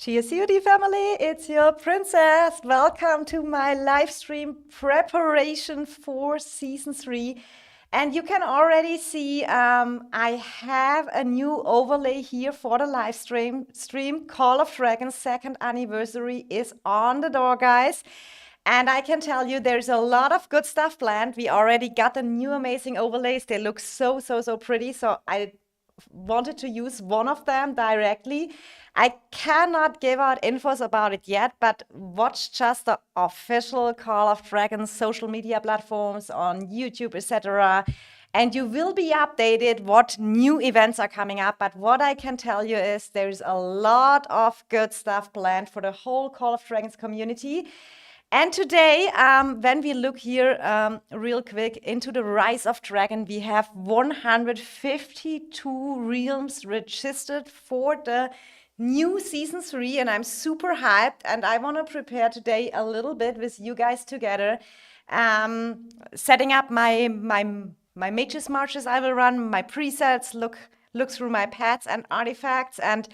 Cheers, beauty family. It's your princess. Welcome to my live stream preparation for season 3. And you can already see I have a new overlay here for the live stream. Call of Dragons second anniversary is on the door, guys. And I can tell you there's a lot of good stuff planned. We already got the new amazing overlays. They look so pretty. So I wanted to use one of them directly. I cannot give out infos about it yet, but watch just the official Call of Dragons social media platforms on YouTube, etc. And you will be updated what new events are coming up. But what I can tell you is there's a lot of good stuff planned for the whole Call of Dragons community. And today, when we look here real quick into the Rise of Dragon, we have 152 realms registered for the new season 3, and I'm super hyped. And I want to prepare today a little bit with you guys together, setting up my mages marches I will run, my presets, look through my pets and artifacts, and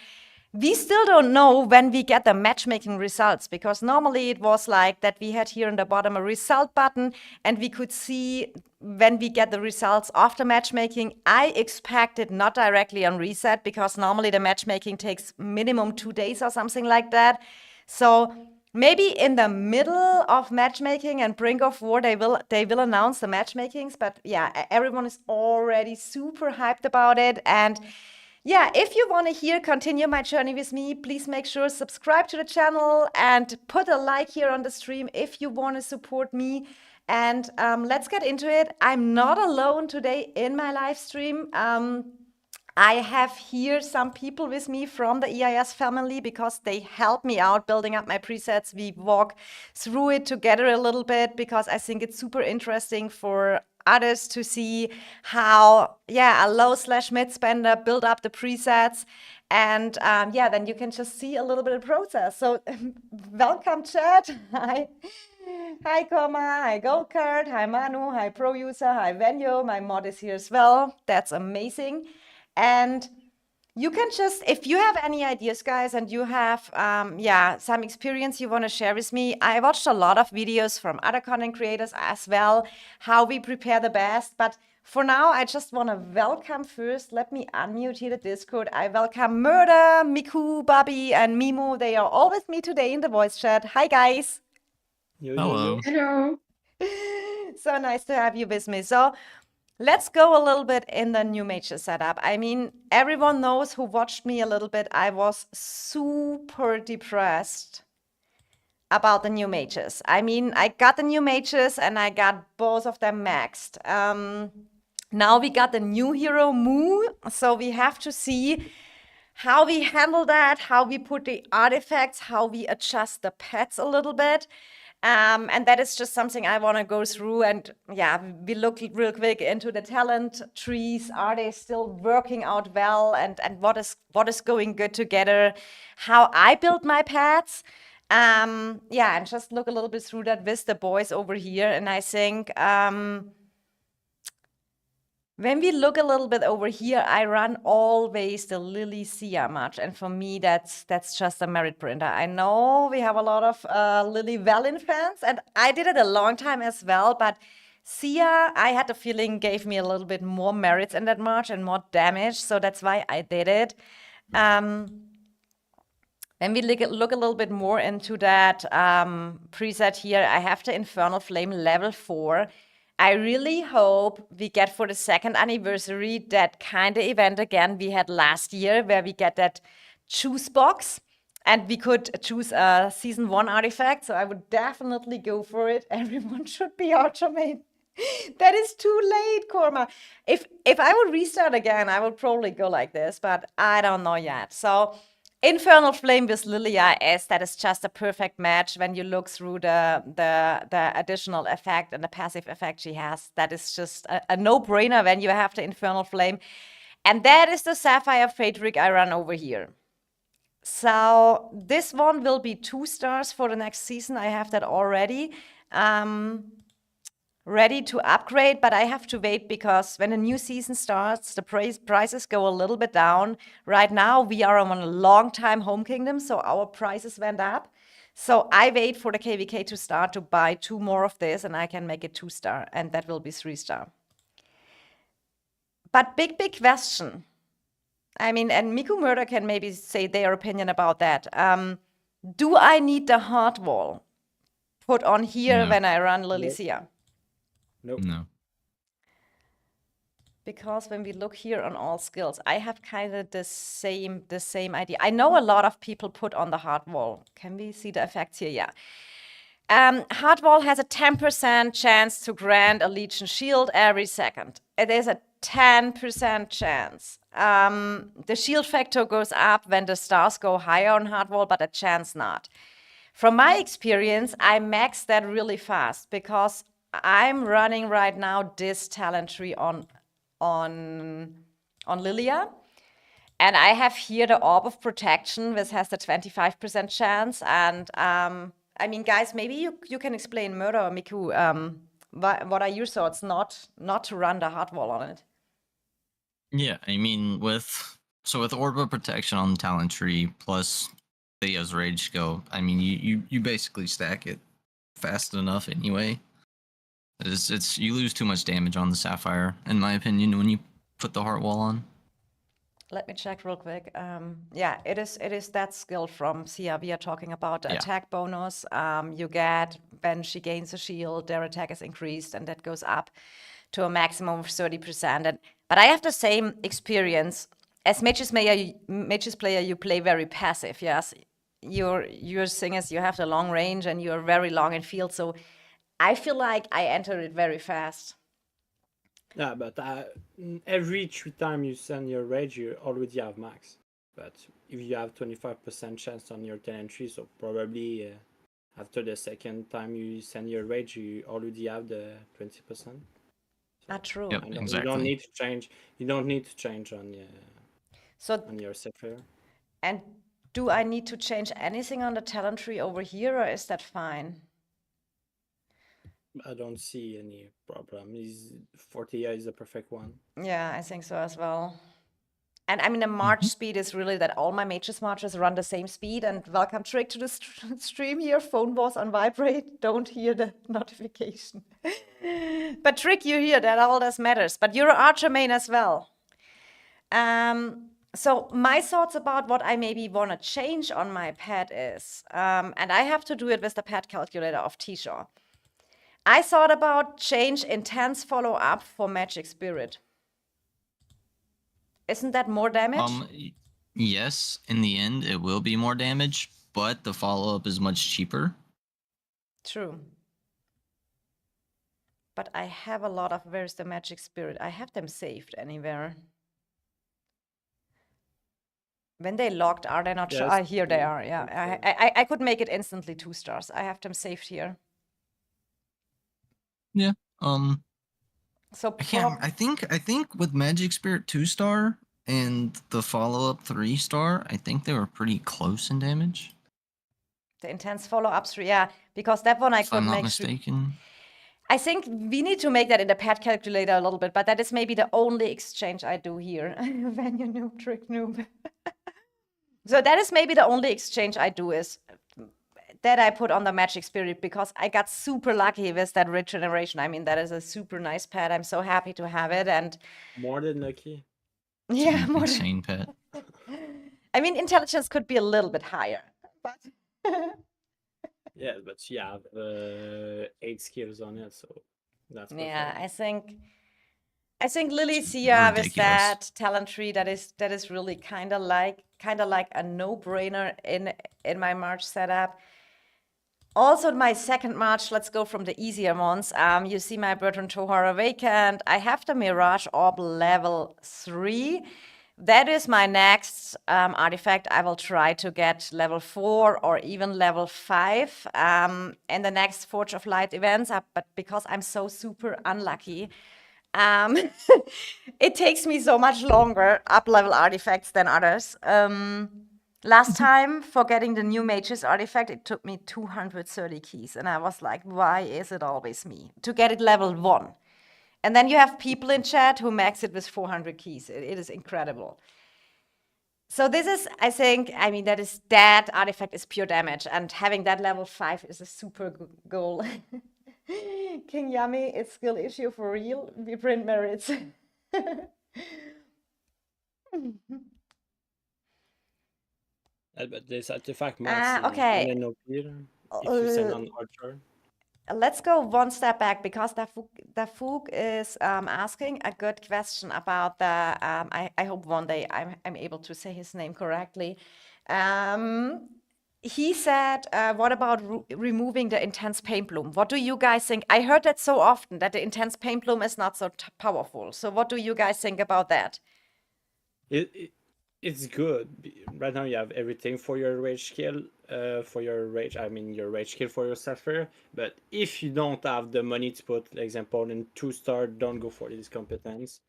we still don't know when we get the matchmaking results, because normally it was like that we had here on the bottom a result button and we could see when we get the results after matchmaking. I expected not directly on reset, because normally the matchmaking takes minimum 2 days or something like that. So maybe in the middle of matchmaking and brink of war, they will announce the matchmakings. But yeah, everyone is already super hyped about it. And yeah, if you want to continue my journey with me, please make sure subscribe to the channel and put a like here on the stream if you want to support me. And let's get into it. I'm not alone today in my live stream. I have here some people with me from the EIS family, because they help me out building up my presets. We walk through it together a little bit, because I think it's super interesting for others to see how, a low/mid spender build up the presets. And then you can just see a little bit of process. So welcome, chat. Hi. Hi, Koma. Hi, Goldcard. Hi, Manu. Hi, Pro User. Hi, Venio. My mod is here as well. That's amazing. And you can just, if you have any ideas, guys, and you have, some experience you want to share with me. I watched a lot of videos from other content creators as well, how we prepare the best. But for now, I just want to welcome first. Let me unmute here the Discord. I welcome Murda, Mickou, Bobby, and Mimo. They are all with me today in the voice chat. Hi, guys. Hello. Hello. So nice to have you with me. So let's go a little bit in the new mages setup. I mean, everyone knows who watched me a little bit. I was super depressed about the new mages. I mean, I got the new mages and I got both of them maxed. Now we got the new hero, Moo. So we have to see how we handle that, how we put the artifacts, how we adjust the pets a little bit. And that is just something I want to go through. And yeah, we look real quick into the talent trees. Are they still working out well? And what is going good together? How I build my pets. And just look a little bit through that with the boys over here. And I think when we look a little bit over here, I run always the Lily Sia match. And for me, that's just a merit printer. I know we have a lot of Lily Valen fans, and I did it a long time as well. But Sia, I had the feeling, gave me a little bit more merits in that match and more damage. So that's why I did it. When we look a little bit more into that preset here, I have the Infernal Flame level 4. I really hope we get for the second anniversary that kind of event again we had last year, where we get that choose box and we could choose a season 1 artifact. So I would definitely go for it. Everyone should be Archmaid. That is too late, Korma. If I would restart again, I would probably go like this, but I don't know yet. So Infernal Flame with Lilia that is just a perfect match when you look through the additional effect and the passive effect she has. That is just a no-brainer when you have the Infernal Flame. And that is the Sapphire Phaedric I run over here. So this one will be 2 stars for the next season. I have that already. ready to upgrade, but I have to wait because when a new season starts, the prices go a little bit down. Right now, we are on a long time home kingdom, so our prices went up. So I wait for the KVK to start to buy 2 more of this, and I can make it 2-star, and that will be 3-star. But big question. I mean, and Mickou Murda can maybe say their opinion about that. Do I need the hard wall put on here No. when I run Lilicia? Nope. No. Because when we look here on all skills, I have kind of the same idea. I know a lot of people put on the hard wall. Can we see the effects here? Yeah. Hard wall has a 10% chance to grant a Legion shield every second. It is a 10% chance. The shield factor goes up when the stars go higher on hard wall, but a chance not. From my experience, I max that really fast because I'm running right now this talent tree on Lilia. And I have here the Orb of Protection, which has the 25% chance. And I mean, guys, maybe you can explain, Murda or Mickou, what are your thoughts not to run the hard wall on it? Yeah, I mean, with Orb of Protection on the talent tree plus Thea's Rage skill, I mean, you basically stack it fast enough anyway. It's you lose too much damage on the Sapphire, in my opinion, when you put the Heart Wall on. Let me check real quick. Yeah, it is that skill from Sia. We are talking about the attack bonus you get when she gains a shield. Their attack is increased, and that goes up to a maximum of 30%. But I have the same experience as Mages player. You play very passive. Yes, your thing is you have the long range and you're very long in field. So I feel like I enter it very fast. Yeah, but every 3 times you send your rage, you already have max. But if you have 25% chance on your talent tree, so probably after the second time you send your rage, you already have the 20%. True. Yep, exactly. You don't need to change. You don't need to change on your Sapphire. And do I need to change anything on the talent tree over here, or is that fine? I don't see any problem. 40 is the perfect one. Yeah, I think so as well. And I mean, the march speed is really that all my mages marches run the same speed. And welcome, Trick, to the stream here. Phone was on vibrate. Don't hear the notification. But Trick, you hear that all this matters. But you're an archer main as well. So my thoughts about what I maybe want to change on my pet is, and I have to do it with the pet calculator of T-Shaw. I thought about change intense follow-up for Magic Spirit. Isn't that more damage? Yes, in the end, it will be more damage, but the follow-up is much cheaper. True. But I have a lot of, where's the Magic Spirit? I have them saved anywhere. When they locked, are they not sure? Here they are, yeah. I could make it instantly 2 stars. I have them saved here. Yeah. So I think with Magic Spirit 2-star and the follow-up 3-star, I think they were pretty close in damage. The intense follow-ups, yeah, because that one I could make. If I'm not mistaken. I think we need to make that in the pet calculator a little bit, but that is maybe the only exchange I do here. When you noob, Trick noob. So that is maybe the only exchange I do is that I put on the Magic Spirit because I got super lucky with that regeneration. I mean, that is a super nice pet. I'm so happy to have it. And more than lucky. Yeah, more insane pet. I mean, intelligence could be a little bit higher, but yeah, but you have 8 skills on it, so that's perfect. Yeah, I think Lilicia with that talent tree that is really kind of like a no-brainer in my March setup. Also, in my second March, let's go from the easier ones. You see my Bertrand Tohar Awakened. I have the Mirage Orb level 3. That is my next artifact. I will try to get level 4 or even level 5 in the next Forge of Light events. But because I'm so super unlucky, it takes me so much longer up-level artifacts than others. Last time for getting the new Mages artifact, it took me 230 keys. And I was like, why is it always me? To get it level 1. And then you have people in chat who max it with 400 keys. It is incredible. So this is, I think, I mean, that artifact is pure damage. And having that level 5 is a super goal. King Yummy, it's skill issue for real. We print merits. But this artifact max is okay. an OP if you send on Archer. Let's go one step back because Dafuk is asking a good question about the. I hope one day I'm able to say his name correctly. He said, "What about removing the intense paint bloom? What do you guys think?" I heard that so often that the intense paint bloom is not so powerful. So what do you guys think about that? It's good. Right now you have everything for your rage skill, your rage skill for your Sapphire. But if you don't have the money to put, for example, in 2-star, don't go for this competence.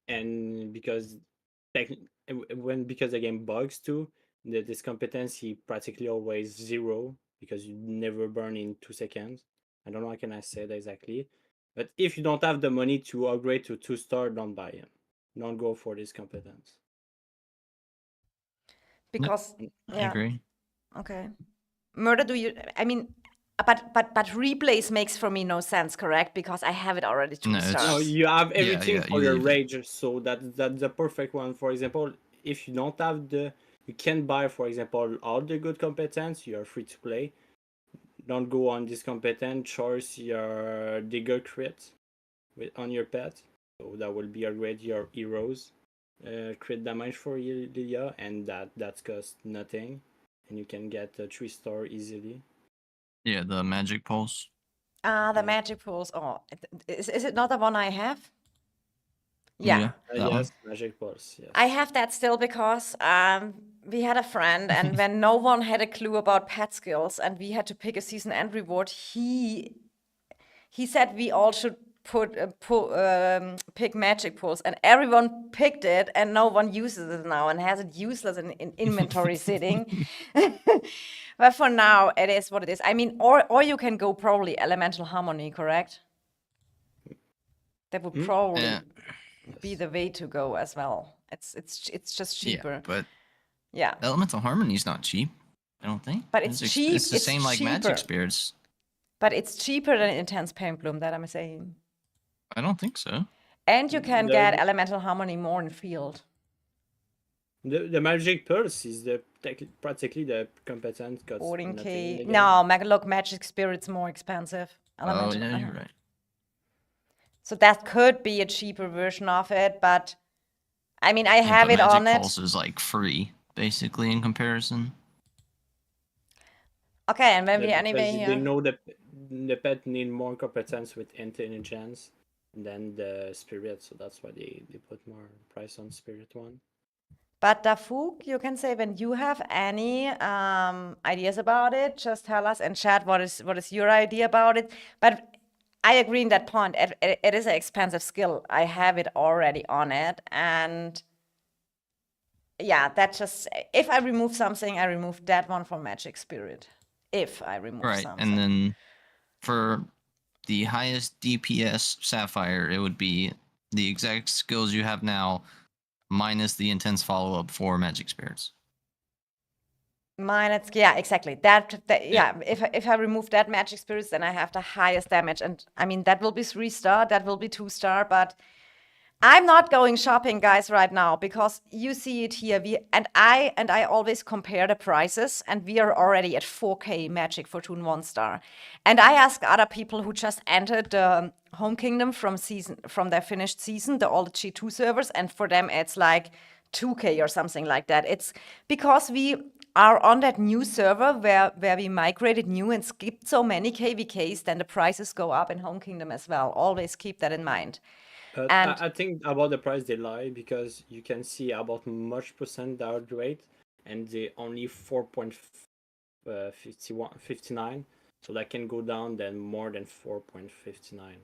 And because the game bugs too, this competence he practically always 0 because you never burn in 2 seconds. I don't know how can I say that exactly. But if you don't have the money to upgrade to 2-star, don't buy him. Don't go for this competence. Because I agree. Okay. Murda, I mean, but replays makes for me no sense, correct? Because I have it already 2 No, it's- stars. No, you have everything for you your leave it. rage, so that's the perfect one. For example, if you don't have you can buy, for example, all the good competence. You're free to play. Don't go on this competent. Choose your digger crit on your pet, so that will be upgrade your heroes crit damage for you, Lilia, and that costs nothing, and you can get a 3-star easily. Yeah, the magic pulse. The magic pools. Oh, is it not the one I have? Yeah. Yes, magic pulse. Yes. I have that still because we had a friend, and when no one had a clue about pet skills, and we had to pick a season end reward, he said we all should pick magic pools, and everyone picked it, and no one uses it now and has it useless in inventory sitting. But for now, it is what it is. I mean, or you can go probably elemental harmony, correct? That would probably be the way to go as well. It's just cheaper. Yeah, but yeah. elemental harmony is not cheap. I don't think. But it's cheap. It's the same like cheaper. magic spirits. But it's cheaper than intense paint bloom. That I'm saying. I don't think so. And you can get elemental harmony more in field. The magic pulse is practically the competent. No, look, magic spirit's more expensive. Oh yeah, you're right. So that could be a cheaper version of it, but I mean, I have it on it. Magic pulse is like free, basically, in comparison. Okay, and maybe anyway, they know that the pet need more competence with intelligence than the spirit, so that's why they put more price on spirit one. But Dafuk, you can say when you have any ideas about it, just tell us in chat what is your idea about it. But I agree in that point. It is an expensive skill. I have it already on it, and yeah, that just if I remove something, I remove that one from Magic Spirit. If I remove something. And then for the highest DPS Sapphire, it would be the exact skills you have now, minus the intense follow-up for magic spirits. Minus, yeah, exactly. Yeah. If I remove that magic spirits, then I have the highest damage, and I mean that will be 3-star, that will be 2-star, but I'm not going shopping, guys, right now because you see it here. I always compare the prices, and we are already at 4K Magic Fortune 1-star. And I ask other people who just entered the Home Kingdom from their finished season, all the G2 servers, and for them it's like 2K or something like that. It's because we are on that new server where we migrated new and skipped so many KVKs, then the prices go up in Home Kingdom as well. Always keep that in mind. I think about the price they lie because you can see about much percent down rate and they only 4.59, so that can go down then more than 4.59.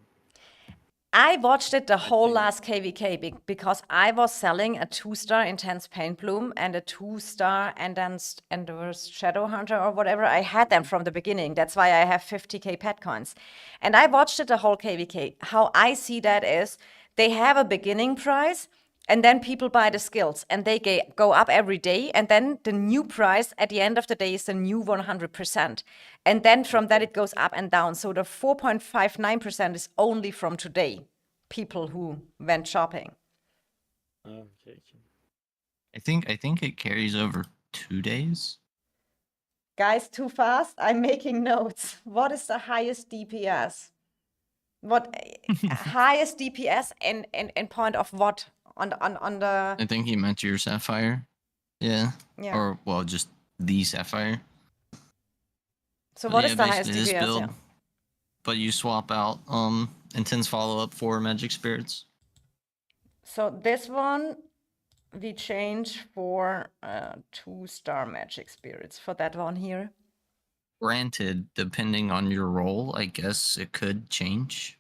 I watched it the whole last KVK because I was selling a 2-star Intense Paint Bloom and a 2-star Endorsed Shadow Hunter or whatever. I had them from the beginning. That's why I have 50k pet coins. And I watched it the whole KVK. How I see that is they have a beginning price and then people buy the skills and they go up every day. And then the new price at the end of the day is the new 100%. And then from that, it goes up and down. So the 4.59% is only from today, people who went shopping. Okay. I think it carries over 2 days. Guys, too fast? I'm making notes. What is the highest DPS? What highest DPS in point of what? On the I think he meant your Sapphire. Yeah. Yeah. Or, well, just the Sapphire. So But what yeah, is the highest basically this DPS? build, Yeah. but you swap out Intense Follow-Up for Magic Spirits. So this one we change for 2-star Magic Spirits for that one here. Granted, depending on your role, I guess it could change.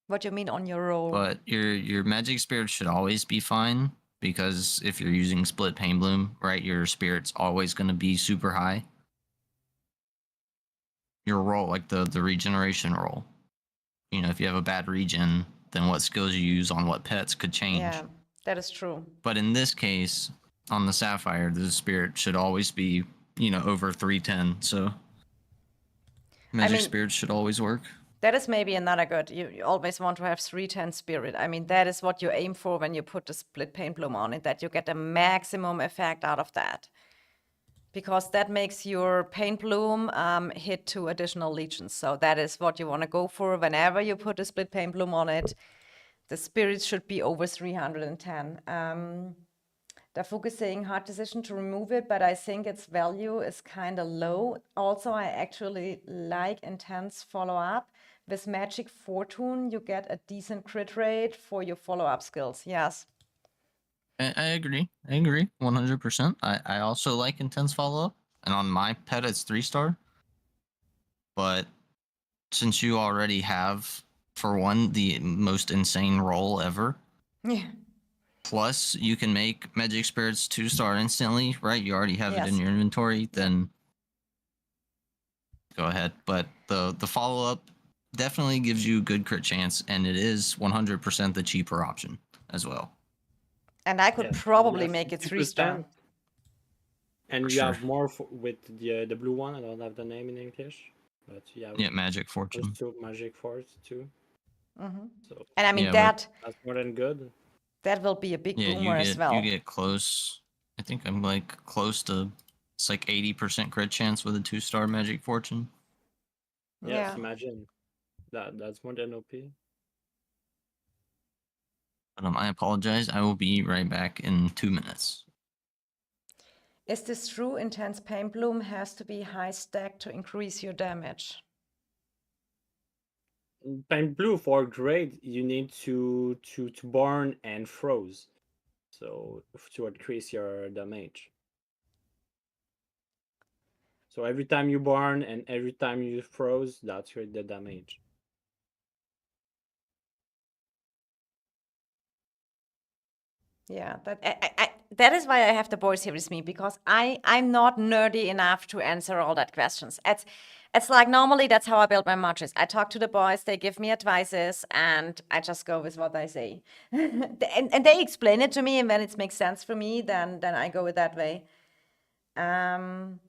What do you mean on your roll? But your Magic Spirits should always be fine, because if you're using Split Pain Bloom, right, your Spirit's always going to be super high. Your roll, like the regeneration roll. You know, if you have a bad regen, then what skills you use on what pets could change. Yeah, that is true. But in this case, on the Sapphire, the Spirit should always be, you know, over 310. So Magic Spirits should always work. That is maybe another good. You always want to have 310 Spirit. I mean, that is what you aim for when you put the Split Paint Bloom on it, that you get the maximum effect out of that. Because that makes your Paint Bloom hit 2 additional legions. So that is what you want to go for whenever you put a Split Paint Bloom on it. The spirits should be over 310. The focus saying hard decision to remove it, but I think its value is kind of low. Also, I actually like Intense Follow-Up. With Magic Fortune, you get a decent crit rate for your follow-up skills. Yes. I agree. 100%. I also like Intense Follow-Up. And on my pet, it's 3-star. But since you already have, for one, the most insane roll ever. Yeah. Plus, you can make Magic Spirits 2-star instantly, right? You already have it in your inventory. Then go ahead. But the follow-up definitely gives you a good crit chance. And it is 100% the cheaper option as well. And I could probably make it 3-star. And you have more with the blue one. I don't have the name in English, but you have Magic Fortune. Magic Force too. So, and I mean that's more than good. That will be a big boomer as well. You get close. I think I'm like close to. It's like 80% crit chance with a 2-star Magic Fortune. Yes, imagine that's more than OP. But I apologize. I will be right back in 2 minutes. Is this true? Intense Paint Bloom has to be high stack to increase your damage. Paint Blue for grade, you need to burn and froze, so to increase your damage. So every time you burn and every time you froze, that's the damage. Yeah, that is why I have the boys here with me, because I'm not nerdy enough to answer all that questions. It's like normally that's how I build my matches. I talk to the boys, they give me advices, and I just go with what they say. and they explain it to me, and when it makes sense for me, then I go with that way. Korma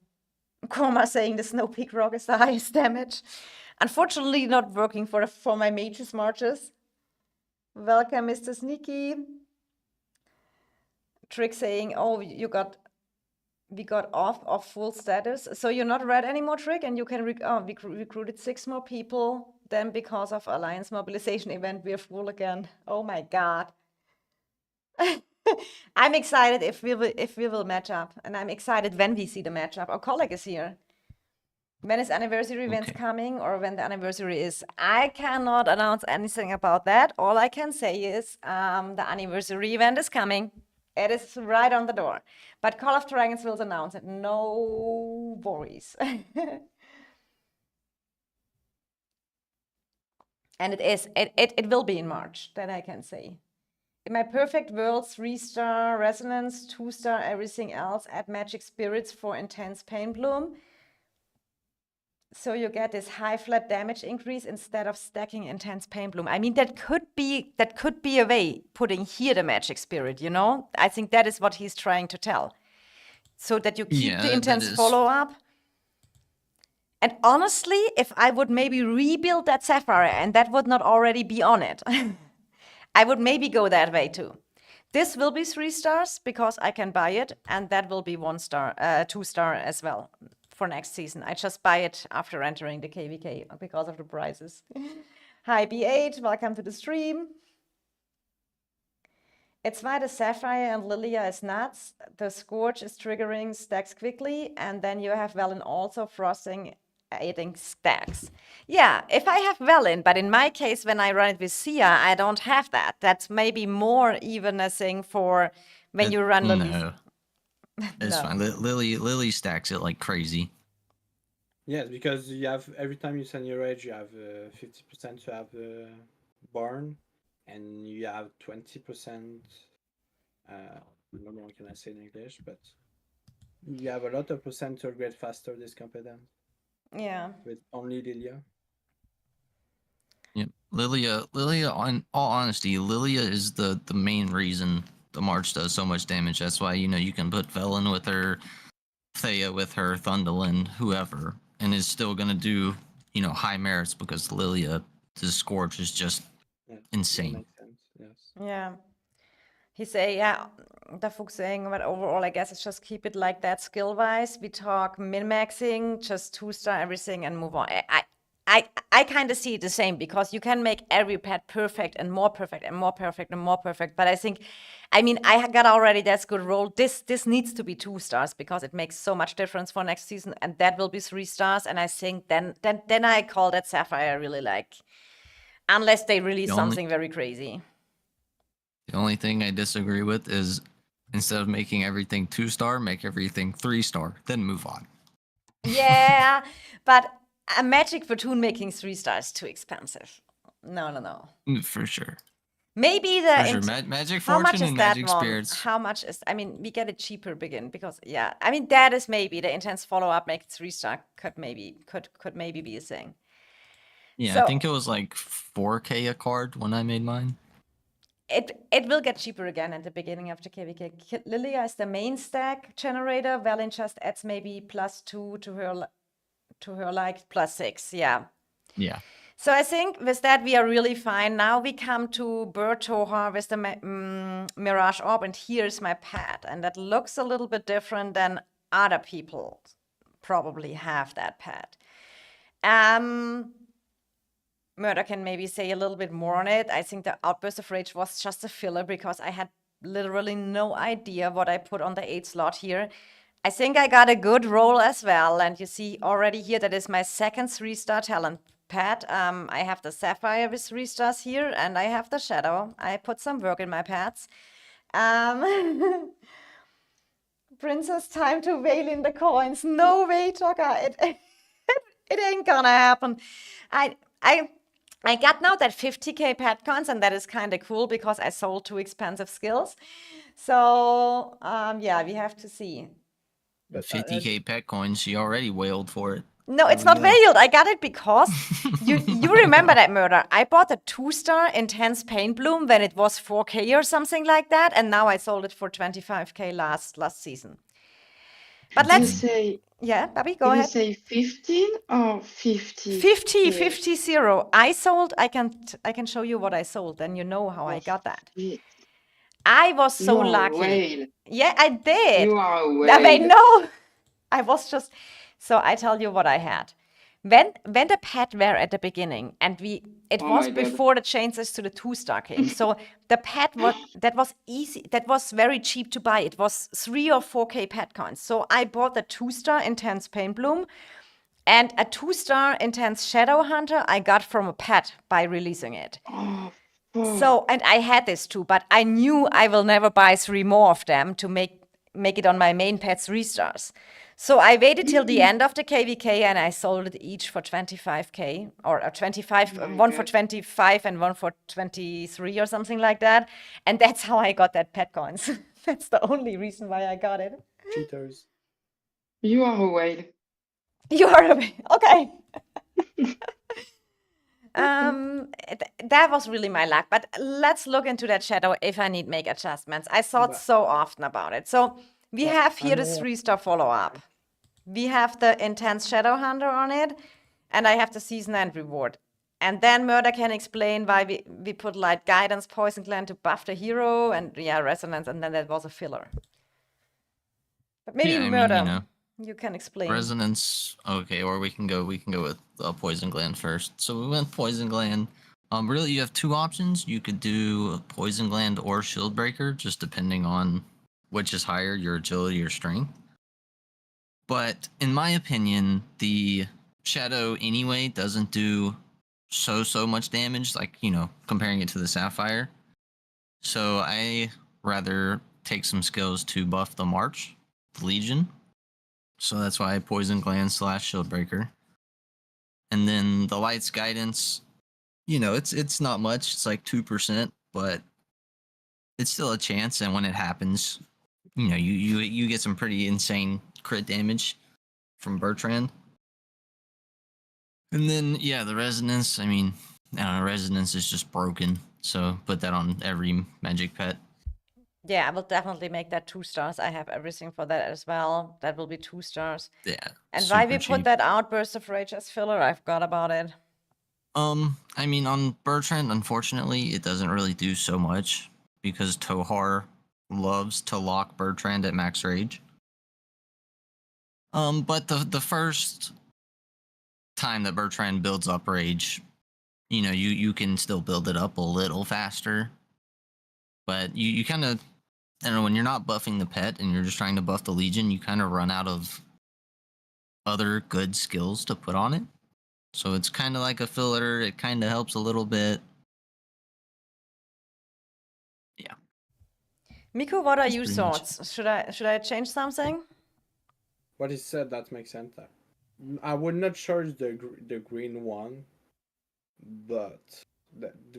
saying the Snow Peak Rock is the highest damage. Unfortunately, not working for my mages marches. Welcome, Mr. Sneaky. Trick saying, oh, we got off full status. So you're not red anymore, Trick, and you can we recruited 6 more people. Then because of Alliance mobilization event, we're full again. Oh my God. I'm excited if we will match up, and I'm excited when we see the matchup. Our colleague is here. When is anniversary events coming, or when the anniversary is? I cannot announce anything about that. All I can say is the anniversary event is coming. It is right on the door. But Call of Dragons will announce it. No worries. And it will be in March, that I can say. In my perfect world, 3-star resonance, 2-star everything else, add magic spirits for intense pain bloom. So you get this high flat damage increase instead of stacking intense pain bloom. I mean, that could be a way, putting here the magic spirit, you know? I think that is what he's trying to tell. So that you keep Yeah, the that intense is. follow-up. And honestly, if I would maybe rebuild that Sapphire and that would not already be on it, I would maybe go that way too. This will be 3 stars because I can buy it, and that will be 1-star, 2-star as well for next season. I just buy it after entering the KVK because of the prices. Hi B8, welcome to the stream. It's why the Sapphire and Lilia is nuts. The Scourge is triggering stacks quickly, and then you have Velen also frosting, aiding stacks. Yeah, if I have Velen, but in my case, when I run it with Sia, I don't have that. That's maybe more even a thing for when you run Lily. No, it's No. fine. Lily stacks it like crazy. Yes, because you have every time you send your rage, you have 50% to have barn, and you have 20%. I don't know what can I say in English, but you have a lot of percent to upgrade faster this competence Yeah. with only Lilia. Yep. Lilia, on all honesty, Lilia is the main reason the March does so much damage. That's why, you can put Velen with her, Thea with her, Thunderlin, whoever, and it's still gonna do, high merits because Lilia, the Scourge is just insane. That makes sense. Yes. Yeah. He say, yeah, the Fuchs saying, but overall, I guess it's just keep it like that skill-wise. We talk min-maxing, just 2-star everything and move on. I kind of see it the same because you can make every pet perfect and more perfect and more perfect and more perfect. But I got already that's good roll. This needs to be 2 stars because it makes so much difference for next season, and that will be 3 stars. And I think then I call that Sapphire really like, unless they release something very crazy. The only thing I disagree with is instead of making everything 2-star, make everything 3-star, then move on. Yeah, but a magic platoon making 3 stars too expensive. No. For sure. Maybe the Magic how much Fortune is and that Magic one? Spirits. How much is? We get it cheaper begin because that is maybe the intense follow up make 3-star could maybe be a thing. Yeah, So, I think it was like 4K a card when I made mine. It will get cheaper again at the beginning of the KVK. Lilia is the main stack generator. Velen just adds maybe +2 to her like +6. Yeah. Yeah. So I think with that we are really fine. Now we come to Bertoha with the Mirage Orb, and here's my pet, and that looks a little bit different than other people probably have that pet. Murda can maybe say a little bit more on it. I think the Outburst of Rage was just a filler because I had literally no idea what I put on the 8 slot here. I think I got a good roll as well, and you see already here that is my second 3-star talent pet. I have the Sapphire with 3 stars here, and I have the Shadow. I put some work in my pets. Princess, time to whale in the coins. No way, Chaka. It ain't gonna happen. I got now that 50k pet coins, and that is kind of cool because I sold 2 expensive skills. So, we have to see. But 50k pet coins, she already wailed for it. No, it's not veiled. I got it because you remember that Murder. I bought a 2-star intense pain bloom when it was 4k or something like that, and now I sold it for 25k last season. But let's yeah, Bobby, go ahead. You say 15 or 50? 50 0. I sold. I can show you what I sold. Then you know how I got that. I was so lucky. Whale. Yeah, I did. You are a whale. I know. I was just. So I tell you what I had. When the pet were at the beginning, and it was before the changes to the 2-star came. So the pet was easy. That was very cheap to buy. It was 3 or 4k pet coins. So I bought the 2-star intense pain bloom, and a 2-star intense shadow hunter I got from a pet by releasing it. Oh, so, and I had this too, but I knew I will never buy 3 more of them to make it on my main pet 3 stars. So I waited till the end of the KVK and I sold it each for 25K or 25, My one for God. 25 and one for 23 or something like that. And that's how I got that pet coins. That's the only reason why I got it. Cheaters. You are a whale. You are okay. That was really my luck. But let's look into that shadow if I need make adjustments. I thought But- so often about it. So we But have I here the know- 3-star follow-up. We have the intense shadow hunter on it, and I have the season end reward. And then Murda can explain why we put like guidance, poison gland to buff the hero, and yeah, resonance, and then that was a filler. But maybe Yeah, I mean, Murda, you can explain. resonance. Okay, or we can go with poison gland first. So we went poison gland. Really, you have two options. You could do poison gland or shield breaker, just depending on which is higher, your agility or strength. But in my opinion, the shadow anyway doesn't do so much damage, like, comparing it to the sapphire. So I rather take some skills to buff the march, the legion. So that's why I poison gland / shield breaker. And then the light's guidance, it's not much. It's like 2%, but it's still a chance. And when it happens, you get some pretty insane crit damage from Bertrand. And then the resonance. I mean, I don't know, resonance is just broken. So put that on every magic pet. Yeah, I will definitely make that 2 stars. I have everything for that as well. That will be 2 stars. Yeah. And why we super put cheap. that outburst of rage as filler, I forgot about it. I mean, on Bertrand, unfortunately, it doesn't really do so much because Tohar loves to lock Bertrand at max rage. But the first time that Bertrand builds up rage, you can still build it up a little faster. But you kind of, I don't know, when you're not buffing the pet and you're just trying to buff the Legion, you kind of run out of other good skills to put on it. So it's kind of like a filler. It kind of helps a little bit. Yeah. Mickou, what are That's your pretty much thoughts? Should I change something? What he said, that makes sense. I would not charge the green one, but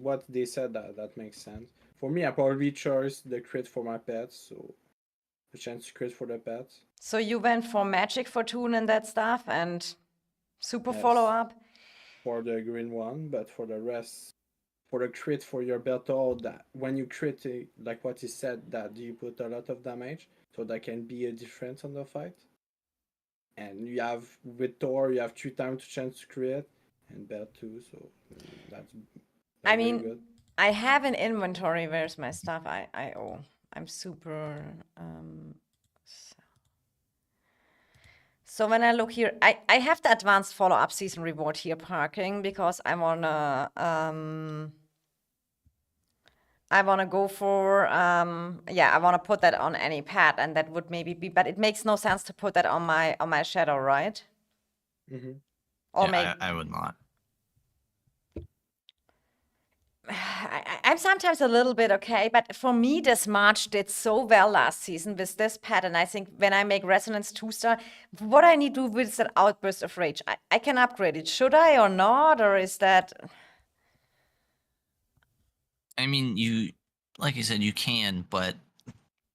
what they said, that makes sense. For me, I probably charge the crit for my pets, so the chance to crit for the pets. So you went for magic fortune and that stuff and super Yes. follow-up? For the green one, but for the rest, for the crit for your battle, that when you crit, like what he said, that you put a lot of damage, so that can be a difference on the fight. And you have with Thor, you have 3 times chance to crit, and Belt too, so that's I very mean, good. I have an inventory. Where's my stuff? I'm super. So when I look here, I have the advanced follow-up season reward here parking because I wanna go for I wanna put that on any pad, and that would maybe be, but it makes no sense to put that on my shadow, right? Mm-hmm. Or Yeah, make I would not. I'm sometimes a little bit okay, but for me, this March did so well last season with this pattern. I think when I make Resonance 2-star, what I need to do with that outburst of rage, I can upgrade it. Should I or not? Or is that... I mean, like I said, you can, but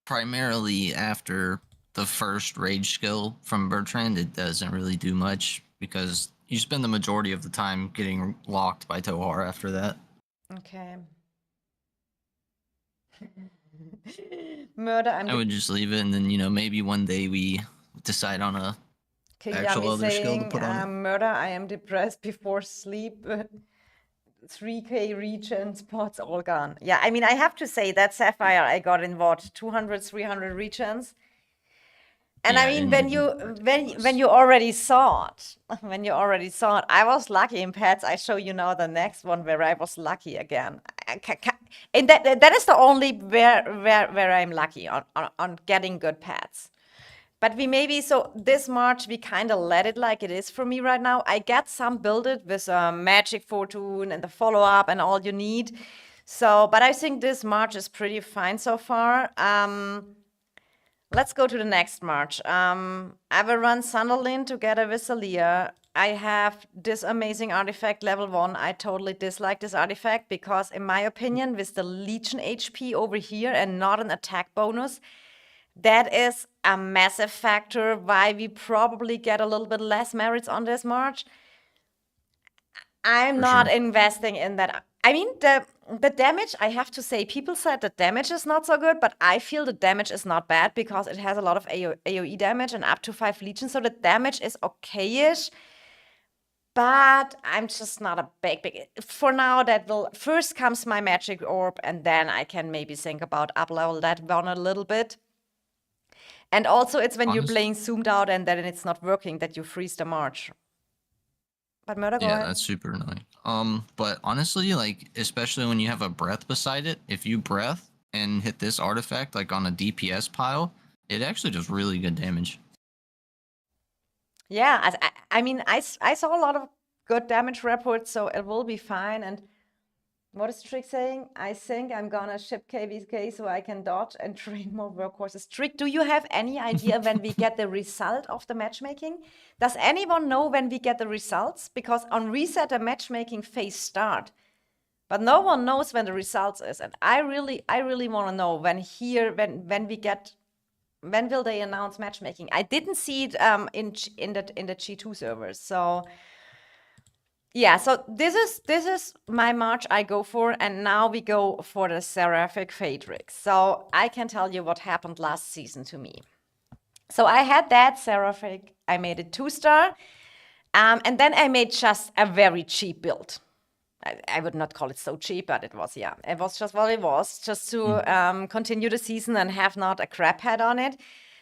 primarily after the first rage skill from Bertrand, it doesn't really do much because you spend the majority of the time getting locked by Tohar after that. Okay. Murder, I would just leave it, and then maybe one day we decide on a King actual Yami other skill to saying, put on it. Murder, I am depressed before sleep. 3K regen spots all gone. Yeah, I mean, I have to say that Sapphire I got in what, 200, 300 regens. And I Yeah, mean, and when you already saw it, I was lucky in pets. I show you now the next one where I was lucky again. And that is the only where I'm lucky on getting good pets. But so this March, we kind of let it like it is for me right now. I get some builded with Magic Fortune and the follow-up and all you need. So, but I think this March is pretty fine so far. Let's go to the next March. I will run Sunderland together with Celia. I have this amazing artifact, level 1. I totally dislike this artifact because, in my opinion, with the Legion HP over here and not an attack bonus, that is a massive factor why we probably get a little bit less merits on this March. I'm For not sure. investing in that. I mean, the damage, I have to say, people said the damage is not so good, but I feel the damage is not bad because it has a lot of AoE damage and up to 5 legions, so the damage is okay-ish. But I'm just not a big. For now, that will first comes my magic orb, and then I can maybe think about up-level that one a little bit. And also, it's when you're Honest- playing zoomed out and then it's not working that you freeze the march. But Murda, go Yeah, ahead. that's super annoying. But honestly, like, especially when you have a breath beside it, if you breath and hit this artifact like on a DPS pile, it actually does really good damage. Yeah, I mean, I saw a lot of good damage reports, so it will be fine. And what is Trick saying? I think I'm gonna ship KVK so I can dodge and train more workhorses. Trick, do you have any idea when we get the result of the matchmaking? Does anyone know when we get the results? Because on reset, the matchmaking phase start, but no one knows when the results is. And I really want to know when we get. When will they announce matchmaking? I didn't see it in the G2 servers. So yeah, so this is my March I go for, and now we go for the Seraphic Phaedrix. So I can tell you what happened last season to me. So I had that Seraphic, I made it 2-star, and then I made just a very cheap build. I would not call it so cheap, but it was just what it was, just to continue the season and have not a crap head on it.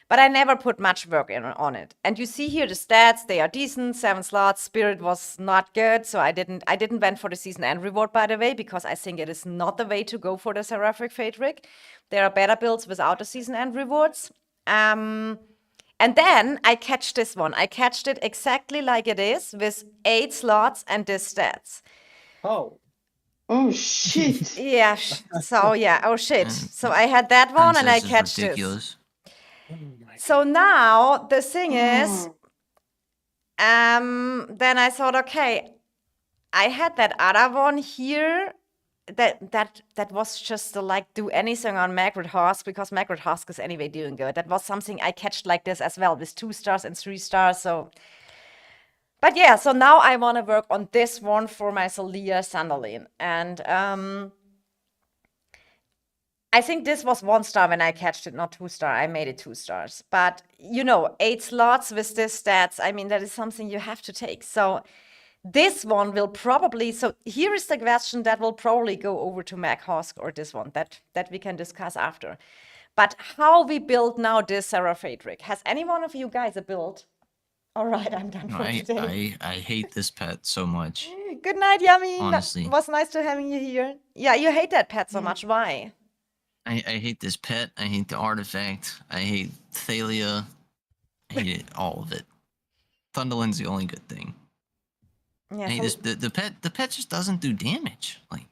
But I never put much work on it. And you see here the stats, they are decent, 7 slots, Spirit was not good, so I didn't went for the season end reward, by the way, because I think it is not the way to go for the Seraphic Phaedric. There are better builds without the season end rewards. And then I catch this one. I catched it exactly like it is, with 8 slots and this stats. Oh, Oh shit! Yeah, oh shit. And So I had that one and I Princess is catched this. ridiculous. oh my So now the thing is, Oh, then I thought, okay, I had that other one here that was just to like do anything on Magret Husk because Magret Husk is anyway doing good. That was something I catched like this as well with 2 stars and 3 stars. So, but yeah, so now I want to work on this one for my Celia Sunderland. And I think this was 1 star when I catched it, not 2 star. I made it 2 stars. But, 8 slots with this stats, I mean, that is something you have to take. So this one will probably, so here is the question that will probably go over to Mag Husk or this one that we can discuss after. But how we build now this Sarah Phaedric. Has any one of you guys a build? All right, I'm done No, for today. I hate this pet so much. Good night, Yami. Honestly. That was nice to having you here. Yeah, you hate that pet so much. Why? I hate this pet. I hate the artifact. I hate Thalia. I hate it, all of it. Thunderland's the only good thing. Yeah, I hate so- this, the pet just doesn't do damage. Like,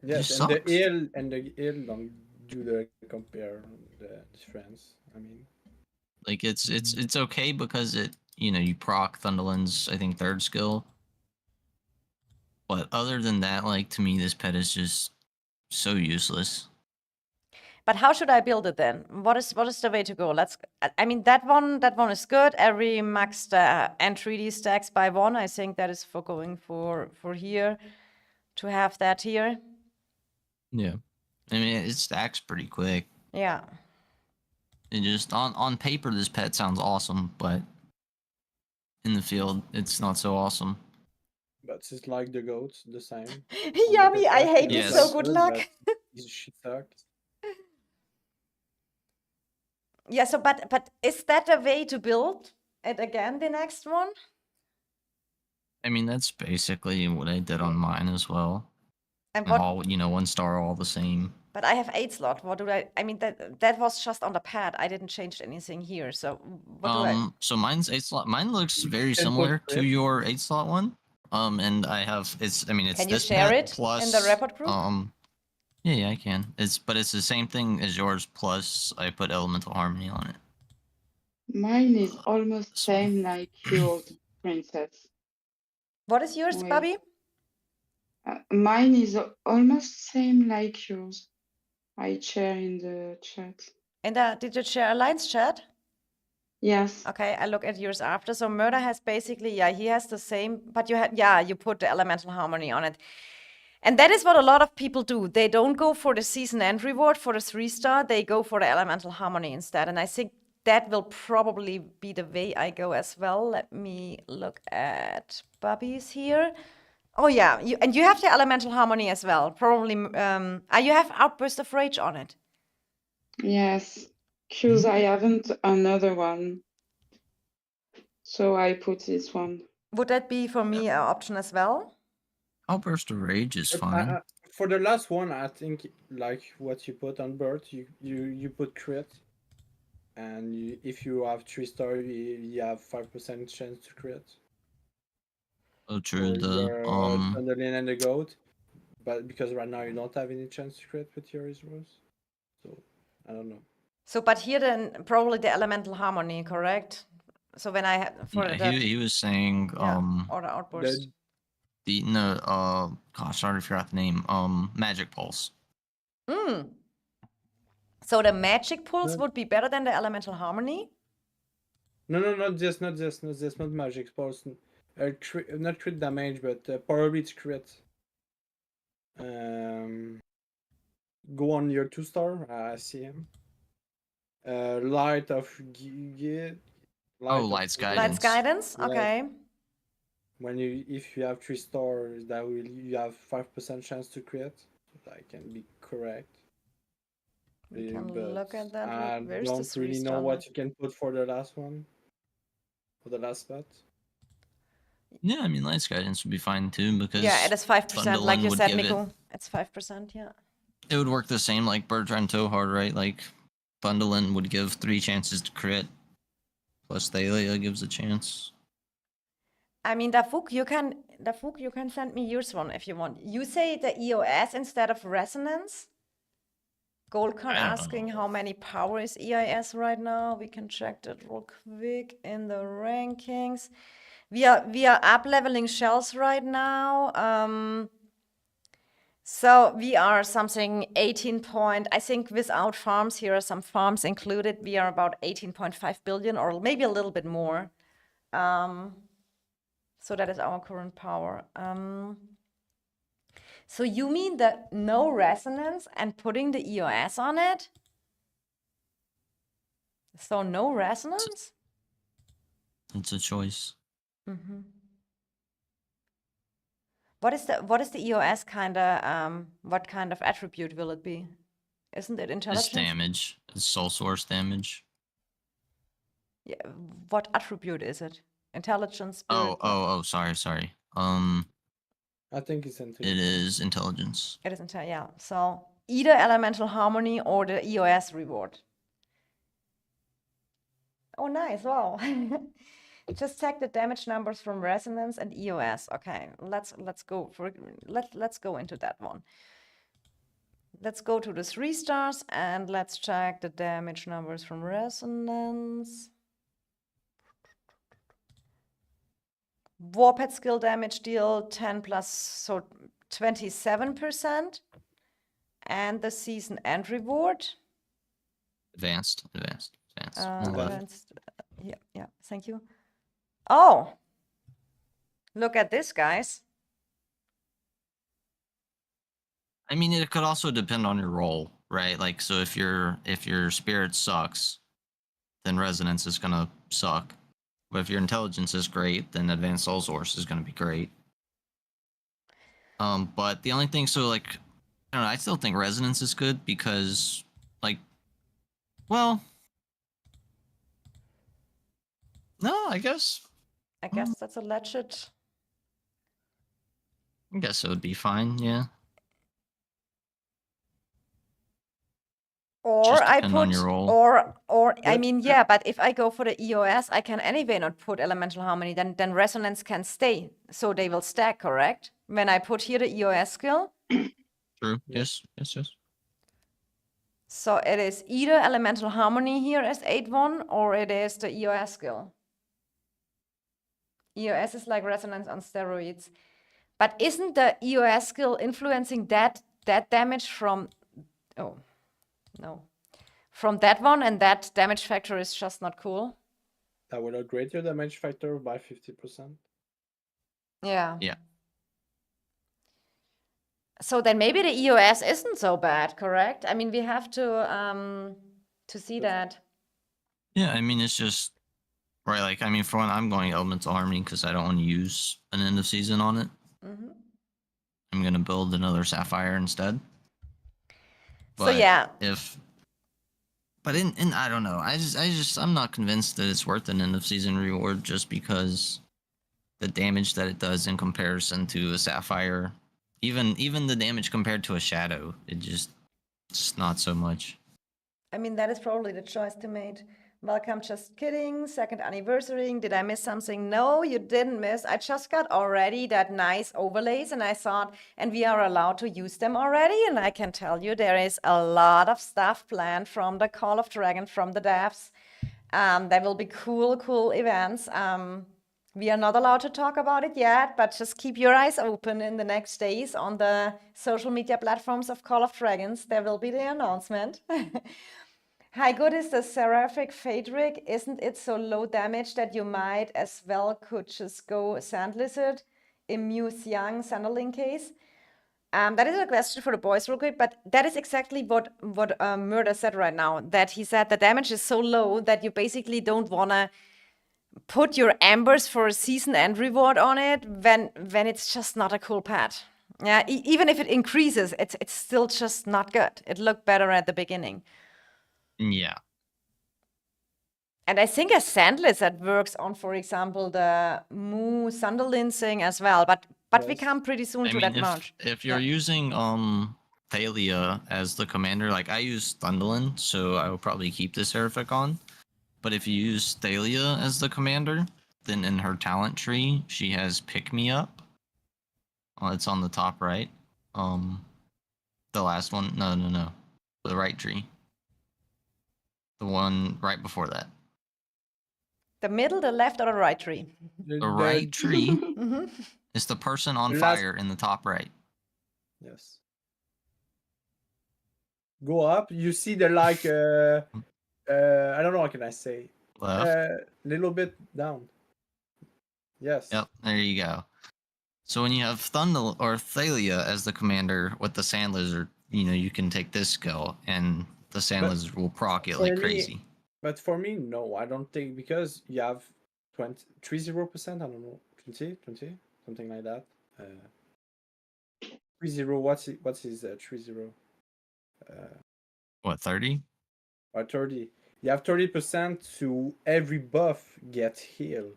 yes, It and the sucks. ill don't do the compare the difference. I mean, like it's okay because it you proc Thunderland's I think 3rd skill. But other than that, like to me, this pet is just so useless. But how should I build it then? What is the way to go? I mean, that one is good. Every max N3D stacks by 1. I think that is for going for here to have that here. Yeah, I mean it stacks pretty quick. Yeah. It just on paper this pet sounds awesome, but in the field it's not so awesome. but it's like the goats, the same. Yummy, I hate you you, Yes. so good luck. She sucks. Yeah, so but is that a way to build it again, the next one? I mean that's basically what I did on mine as well. And what? All 1 star, all the same. But I have 8 slot. What do I mean, that was just on the pad. I didn't change anything here. So what do I? So mine's 8 slot. Mine looks very Can similar put to it. your 8 slot one. And I have it's Can you this share pet it in plus the report group? Yeah, I can. But it's the same thing as yours. Plus, I put elemental harmony on it. Mine is almost This one. same like yours, princess. What is yours, Wait. Bobby? Mine is almost same like yours. I share in the chat. And did you share Alliance chat? Yes. Okay, I look at yours after. So Murda has basically, yeah, he has the same, but you put the elemental harmony on it. And that is what a lot of people do. They don't go for the season end reward for the 3-star, they go for the elemental harmony instead. And I think that will probably be the way I go as well. Let me look at Bobby's here. Oh yeah, you have the elemental harmony as well. Probably, you have Outburst of Rage on it. Yes. Because I haven't another one. So I put this one. Would that be for me an option as well? Outburst of Rage is But, fine. for the last one, I think like what you put on Bird, you put crit, and if you have 3-star, you have 5% chance to crit. Oh, true. For The your Thunderlin and the Goat, but because right now you don't have any chance to crit with your heroes, so I don't know. So, but here then probably the elemental harmony, correct? So when I had for yeah, the he was saying or the outburst. gosh, I already forgot the name. Magic Pulse. So the magic pulse No. would be better than the elemental harmony? No, not magic pulse. Not crit damage, but probably it's crit. Go on your 2-star. I see him. Light of Light's Guidance. Light's guidance. Yes. Okay. When if you have 3-star, you have 5% chance to crit. That can be correct. We can But look at that. I Where's the don't really 3-star know now? what you can put for the last one. For the last spot. Yeah, I mean, Light's Guidance would be fine too because Yeah, it is 5%, like Bundlin you would said, give Mickou. It's 5%, yeah. it would work the same like Bertrand Tohard, right? Like Bundlin would give 3 chances to crit, plus Thalia gives a chance. I mean, Dafuk, you can send me yours one if you want. You say the EOS instead of resonance? Goldcon I don't asking know. how many power is EIS right now. We can check that real quick in the rankings. We are up leveling shells right now. So we are something 18 point, I think without farms, here are some farms included. We are about 18.5 billion or maybe a little bit more. So that is our current power. So you mean that no resonance and putting the EOS on it? So no resonance? It's a choice. What is the EOS what kind of attribute will it be? Isn't it intelligence? It's damage. It's soul source damage. Yeah, what attribute is it? Intelligence, spirit? Sorry. I think it's It is intelligence. It is yeah. So either elemental harmony or the EOS reward. Oh, nice! Wow. Just check the damage numbers from resonance and EOS. Okay, let's go let's go into that one. Let's go to the 3-stars and let's check the damage numbers from resonance. Warped skill damage deal 10 plus, so 27%. And the season end reward. Advanced. Advanced. Yeah, thank you. Oh, look at this, guys. I mean, it could also depend on your role, right? Like, so if your spirit sucks, then resonance is gonna suck. But if your intelligence is great, then advanced soul source is gonna be great. But the only thing, so like, I don't know, I still think resonance is good because, like, well, no, I guess That's a legit. I guess it would be fine, yeah. Or I depend on put, your role. or I mean, yeah, but if I go for the EOS, I can anyway not put elemental harmony. Then resonance can stay, so they will stack, correct? When I put here the EOS skill. True. Yeah. Yes. So it is either Elemental Harmony here as 8-1 or it is the EOS skill. EOS is like resonance on steroids. But isn't the EOS skill influencing that damage from... Oh, no. From that one, and that damage factor is just not cool? That will upgrade your damage factor by 50%. Yeah. Yeah. So then maybe the EOS isn't so bad, correct? I mean, we have to see that. Yeah, I mean, it's just right. Like, I mean, for one, I'm going Elemental Harmony because I don't want to use an end of season on it. Mhm. I'm gonna build another Sapphire instead. So But yeah, but in I don't know. I'm not convinced that it's worth an end of season reward just because the damage that it does in comparison to a Sapphire, even the damage compared to a Shadow, it's not so much. I mean, that is probably the choice to make. Welcome, just kidding. Second anniversary. Did I miss something? No, you didn't miss. I just got already that nice overlays and I thought, and we are allowed to use them already. And I can tell you there is a lot of stuff planned from the Call of Dragon, from the devs. There will be cool events. We are not allowed to talk about it yet, but just keep your eyes open in the next days on the social media platforms of Call of Dragons. There will be the announcement. How good is the Seraphic Phaedric? Isn't it so low damage that you might as well could just go Sand Lizard, Immuse Young, Sanderling case? That is a question for the boys real quick, but that is exactly what Murda said right now, that he said the damage is so low that you basically don't want to put your embers for a season end reward on it when it's just not a cool pet. Yeah, even if it increases, it's still just not good. It looked better at the beginning. Yeah. And I think a Sand Lizard works on, for example, the Moo Sunderland thing as well, but we Yes. come pretty soon I to mean, that merge. if you're Yeah. using Thalia as the commander, like I use Thunderland, so I will probably keep the Seraphic on. But if you use Thalia as the commander, then in her talent tree she has Pick Me Up. It's on the top right. The last one. No. The right tree. The one right before that. The middle, the left, or the right tree? The right tree hmm is the person on The last- fire in the top right. Yes. Go up. You see the like. I don't know what can I say. Left. Little bit down. Yes. Yep, there you go. So when you have Thunder or Thalia as the commander with the Sand Lizard, you can take this skill and the Sand But Lizard will proc it for like me- crazy. But for me, no, I don't think, because you have 30%. I don't know, 20, something like that. 30. What's his 30? What, 30? Or 30. You have 30% to every buff get healed.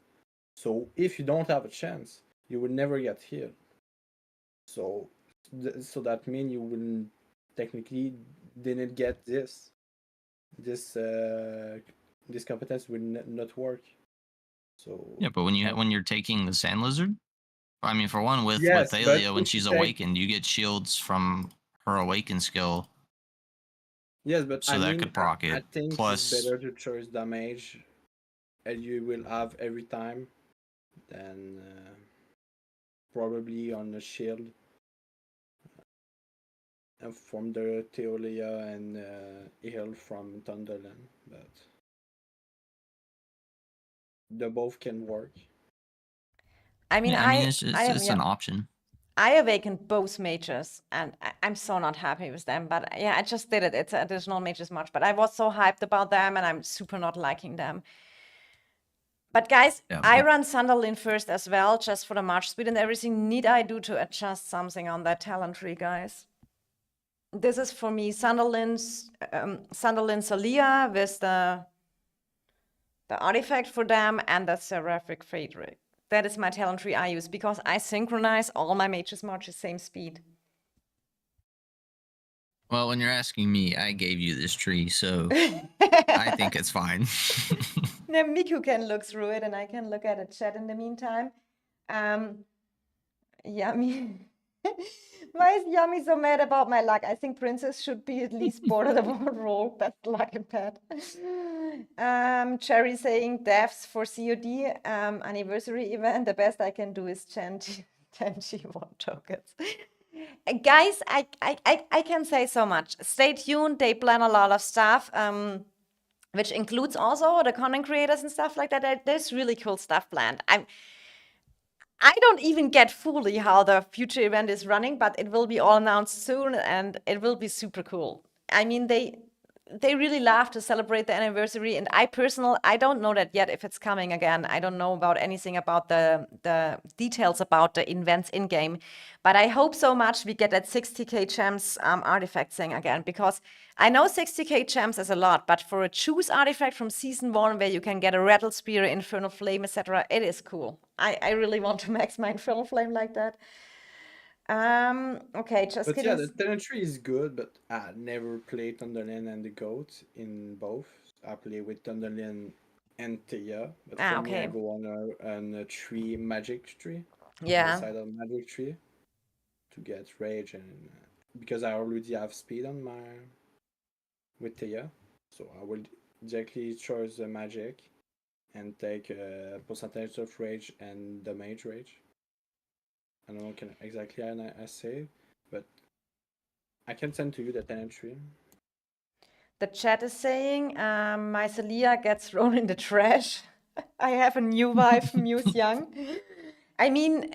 So if you don't have a chance, you will never get healed. So that means you will technically didn't get this. This competence will not work. So Yeah, but when you're taking the Sand Lizard, I mean, for one, with Yes, but Thalia, when if you she's take- awakened, you get shields from her awaken skill. yes, but So I that mean, could proc I it. think Plus- it's better to choose damage, and you will have every time, than probably on the shield. From the Theolia and heal from Thunderland, but the both can work. I mean, Yeah, I mean, it's yeah. an option. I awakened both mages, and I'm so not happy with them. But yeah, I just did it. It's an additional mages march, but I was so hyped about them, and I'm super not liking them. But guys, Yeah, I but- run Sunderland first as well, just for the march speed and everything. Need I do to adjust something on that talent tree, guys? This is for me Sunderland Salia with the artifact for them and the Seraphic Phaedric. That is my talent tree I use because I synchronize all my mages marches same speed. Well, when you're asking me, I gave you this tree, so I think it's fine. Now Mickou can look through it and I can look at the chat in the meantime. Yeah, Why is Yummy so mad about my luck? I think Princess should be at least border the ball roll. Best luck in pet. Cherry saying deaths for COD anniversary event. The best I can do is 10 G1 tokens. Guys, I can say so much. Stay tuned. They plan a lot of stuff. Which includes also the content creators and stuff like that. There's really cool stuff planned. I don't even get fully how the future event is running, but it will be all announced soon and it will be super cool. I mean, they really love to celebrate the anniversary, and I don't know that yet if it's coming again. I don't know about anything about the details about the events in game, but I hope so much we get that 60k gems artifact thing again, because I know 60k gems is a lot, but for a choose artifact from season 1 where you can get a rattle spear, infernal flame, etc., it is cool. I really want to max my infernal flame like that. Okay, just But kidding. yeah, the tenantry is good, but I never played Thunderlin and the Goat in both. I play with Thunderlin and Thea, but for me, I Okay. go on a tree, magic tree, on the Yeah. side of magic tree, to get rage, and because I already have speed on my with Thea, so I will directly choose the magic and take a percentage of rage and damage rage. I don't know exactly how I say, but I can send to you the tenantry. The chat is saying, my Celia gets thrown in the trash. I have a new wife, Muse Young. I mean,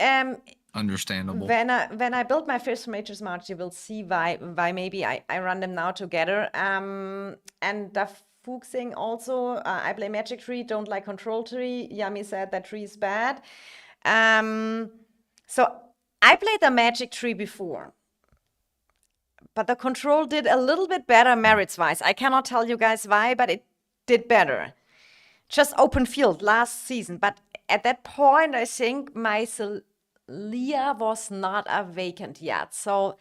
Understandable. when I build my first Mages March, you will see why maybe I run them now together. And the Fuchsing also, I play Magic Tree, don't like Control Tree. Yami said that tree is bad. So I played the Magic Tree before, but the Control did a little bit better merits-wise. I cannot tell you guys why, but it did better. Just open field last season, but at that point, I think my Celia was not a vacant yet. So,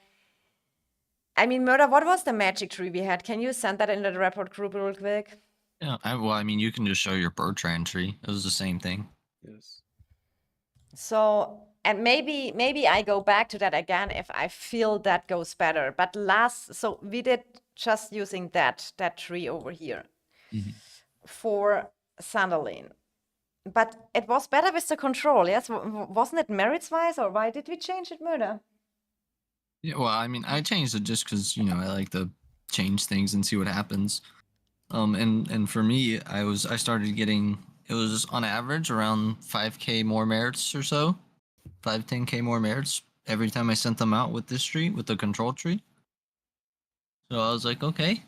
I mean, Murda, what was the Magic Tree we had? Can you send that in the report group real quick? Yeah, I mean, you can just show your Bertrand tree. It was the same thing. Yes. So, and maybe I go back to that again if I feel that goes better. But so we did just using that tree over here for Sanderlin. But it was better with the Control, yes? Wasn't it merits-wise, or why did we change it, Murda? Yeah, well, I mean, I changed it just because I like to change things and see what happens. And for me, I started getting, it was on average around 5k more merits or so, 10k more merits every time I sent them out with this tree, with the Control tree. So I was like, okay,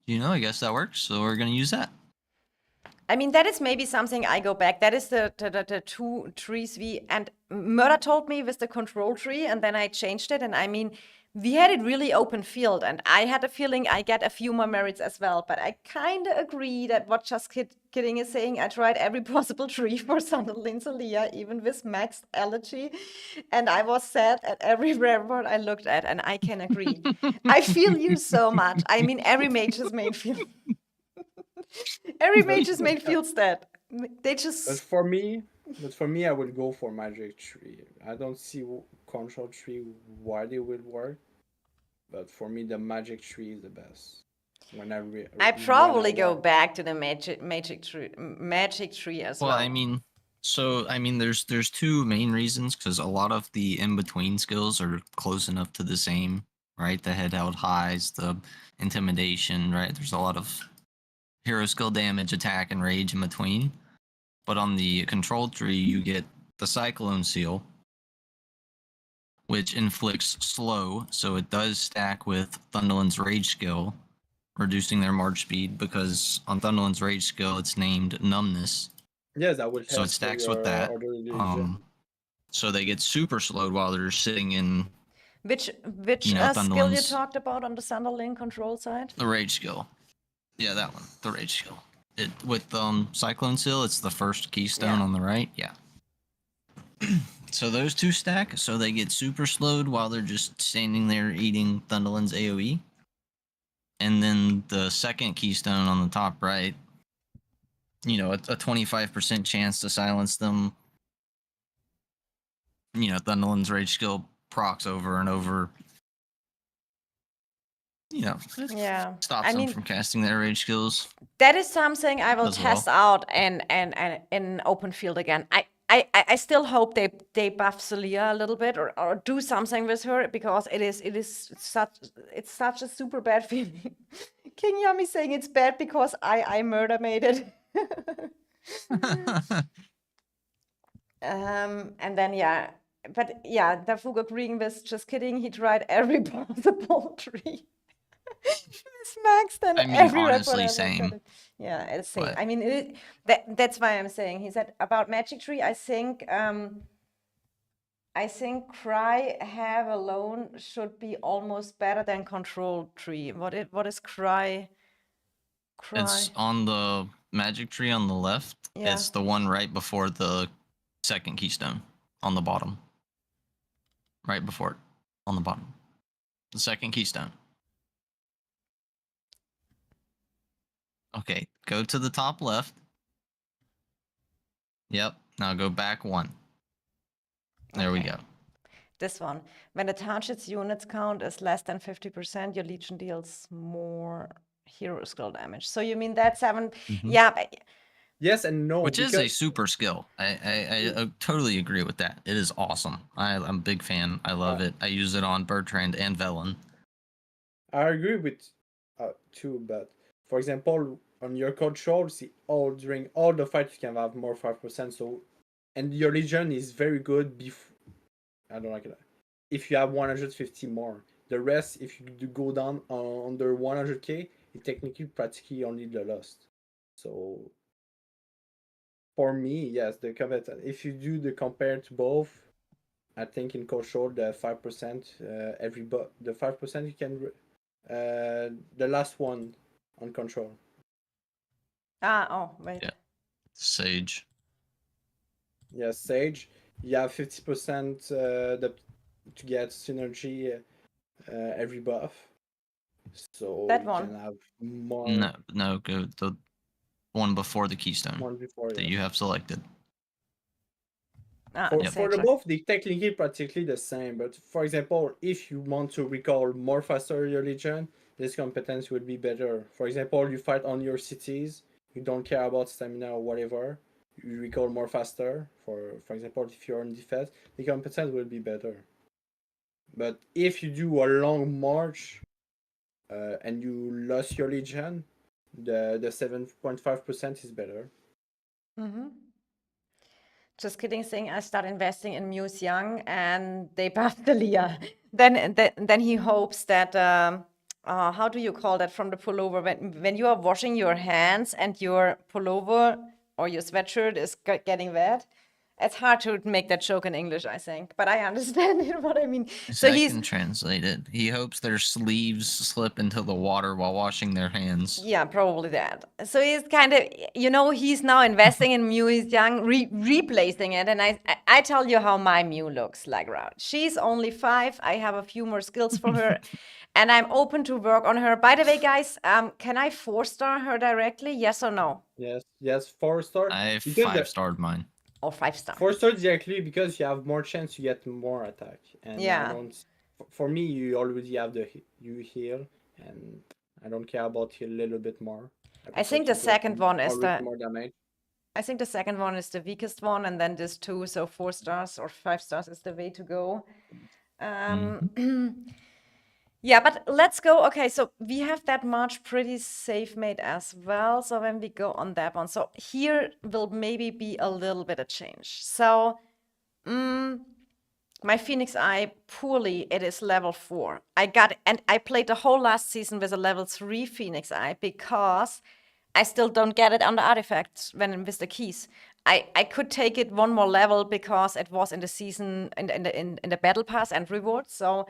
I guess that works. So we're gonna use that. I mean, that is maybe something I go back. That is the two trees and Murda told me with the Control tree, and then I changed it. And I mean, we had it really open field, and I had a feeling I get a few more merits as well. But I kind of agree that what Just Kidding is saying. I tried every possible tree for Sunderland Celia, even with maxed allergy. And I was sad at every report I looked at, and I can agree. I feel you so much. I mean, every mage's main field. Every mage's main feels that. They just. But for me, I will go for magic tree. I don't see control tree why they will work, but for me, the magic tree is the best. I probably go back to the magic tree as well. Well, I mean, there's two main reasons, because a lot of the in-between skills are close enough to the same, right? The head held highs, the intimidation, right? There's a lot of hero skill damage, attack, and rage in between. But on the Control tree, you get the Cyclone Seal, which inflicts slow, so it does stack with Thunderland's Rage skill, reducing their march speed, because on Thunderland's Rage skill, it's named Numbness. Yes, that would help. So it stacks with that. So they get super slowed while they're sitting in. Which skill you talked about on the Sunderland Control side? The Rage skill. Yeah, that one. The Rage skill. With Cyclone Seal, it's the first keystone on the right. Yeah. So those two stack, so they get super slowed while they're just standing there eating Thunderland's AoE. And then the second keystone on the top right, a 25% chance to silence them. Thunderland's Rage skill procs over and over. You know, it Yeah. stops I them mean, from casting their rage skills that is something I will as well. test out and in open field again. I still hope they buff Celia a little bit or do something with her because it's such a super bad feeling. King Yummy saying it's bad because I murder made it. And then yeah, but yeah, Dafug agreeing with just kidding. He tried every possible tree. It's Max than I mean, every honestly, reporter ever said same. it. Yeah, it's same. But I mean, that's why I'm saying. He said about Magic Tree. I think Cry have alone should be almost better than Control Tree. What is Cry? it's Cry. on the magic tree on the left. Yeah. It's the one right before the second keystone on the bottom. Right before it on the bottom. The second keystone. Okay, go to the top left. Yep. Now go back one. There we Okay. go. This one. When the target's units count is less than 50%, your Legion deals more hero skill damage. So you mean that 7? Yeah, Yes and no. Which is a because super skill. I totally agree with that. It is awesome. I'm a big fan. I love it. I use it on Bertrand and Velen. I agree with too, but for example, on your control, during all the fights you can have more 5%. So, and your Legion is very good. I don't like it. If you have 150 more, the rest, if you do go down under 100k, it technically practically only the lost. So, for me, yes, the if you do the compare to both, I think in control the 5% the 5% you can the last one on control. oh, wait. Yeah. Sage. Yeah, Sage. You have 50% to get synergy every buff. So That you one. can have more No, go the one before the keystone one before. that Yes. you have selected. For Sage, the okay. both, they technically practically the same. But for example, if you want to recall more faster your Legion, this competence would be better. For example, you fight on your cities, you don't care about stamina or whatever. You recall more faster. For example, if you're on defense, the competence will be better. But if you do a long march and you lost your Legion, the 7.5% is better. Just kidding, saying I start investing in Muse Young and they buffed the Leah. Then he hopes that how do you call that from the pullover when you are washing your hands and your pullover or your sweatshirt is getting wet. It's hard to make that joke in English, I think, but I understand what I mean. So I he's can translate it. He hopes their sleeves slip into the water while washing their hands. yeah, probably that. So he's kind of, he's now investing in Mew. He's young, replacing it. And I tell you how my Mew looks like, right? She's only 5. I have a few more skills for her, and I'm open to work on her. By the way, guys, can I 4-star her directly? Yes or no? Yes, 4-star. I Because 5-starred mine. Or 5-star? 4-star directly because you have more chance to get more attack. And I Yeah. don't. For me, you already have you heal, and I don't care about heal a little bit more. I think the second one is more damage. I think the second one is the weakest one, and then this 2, so 4 stars or 5 stars is the way to go. Yeah, but let's go. Okay, so we have that March pretty safe made as well. So when we go on that one, so here will maybe be a little bit of change. So my Phoenix Eye, poorly, it is level 4. And I played the whole last season with a level 3 Phoenix Eye because I still don't get it on the artifacts when with the keys. I could take it one more level because it was in the season in the battle pass and rewards. So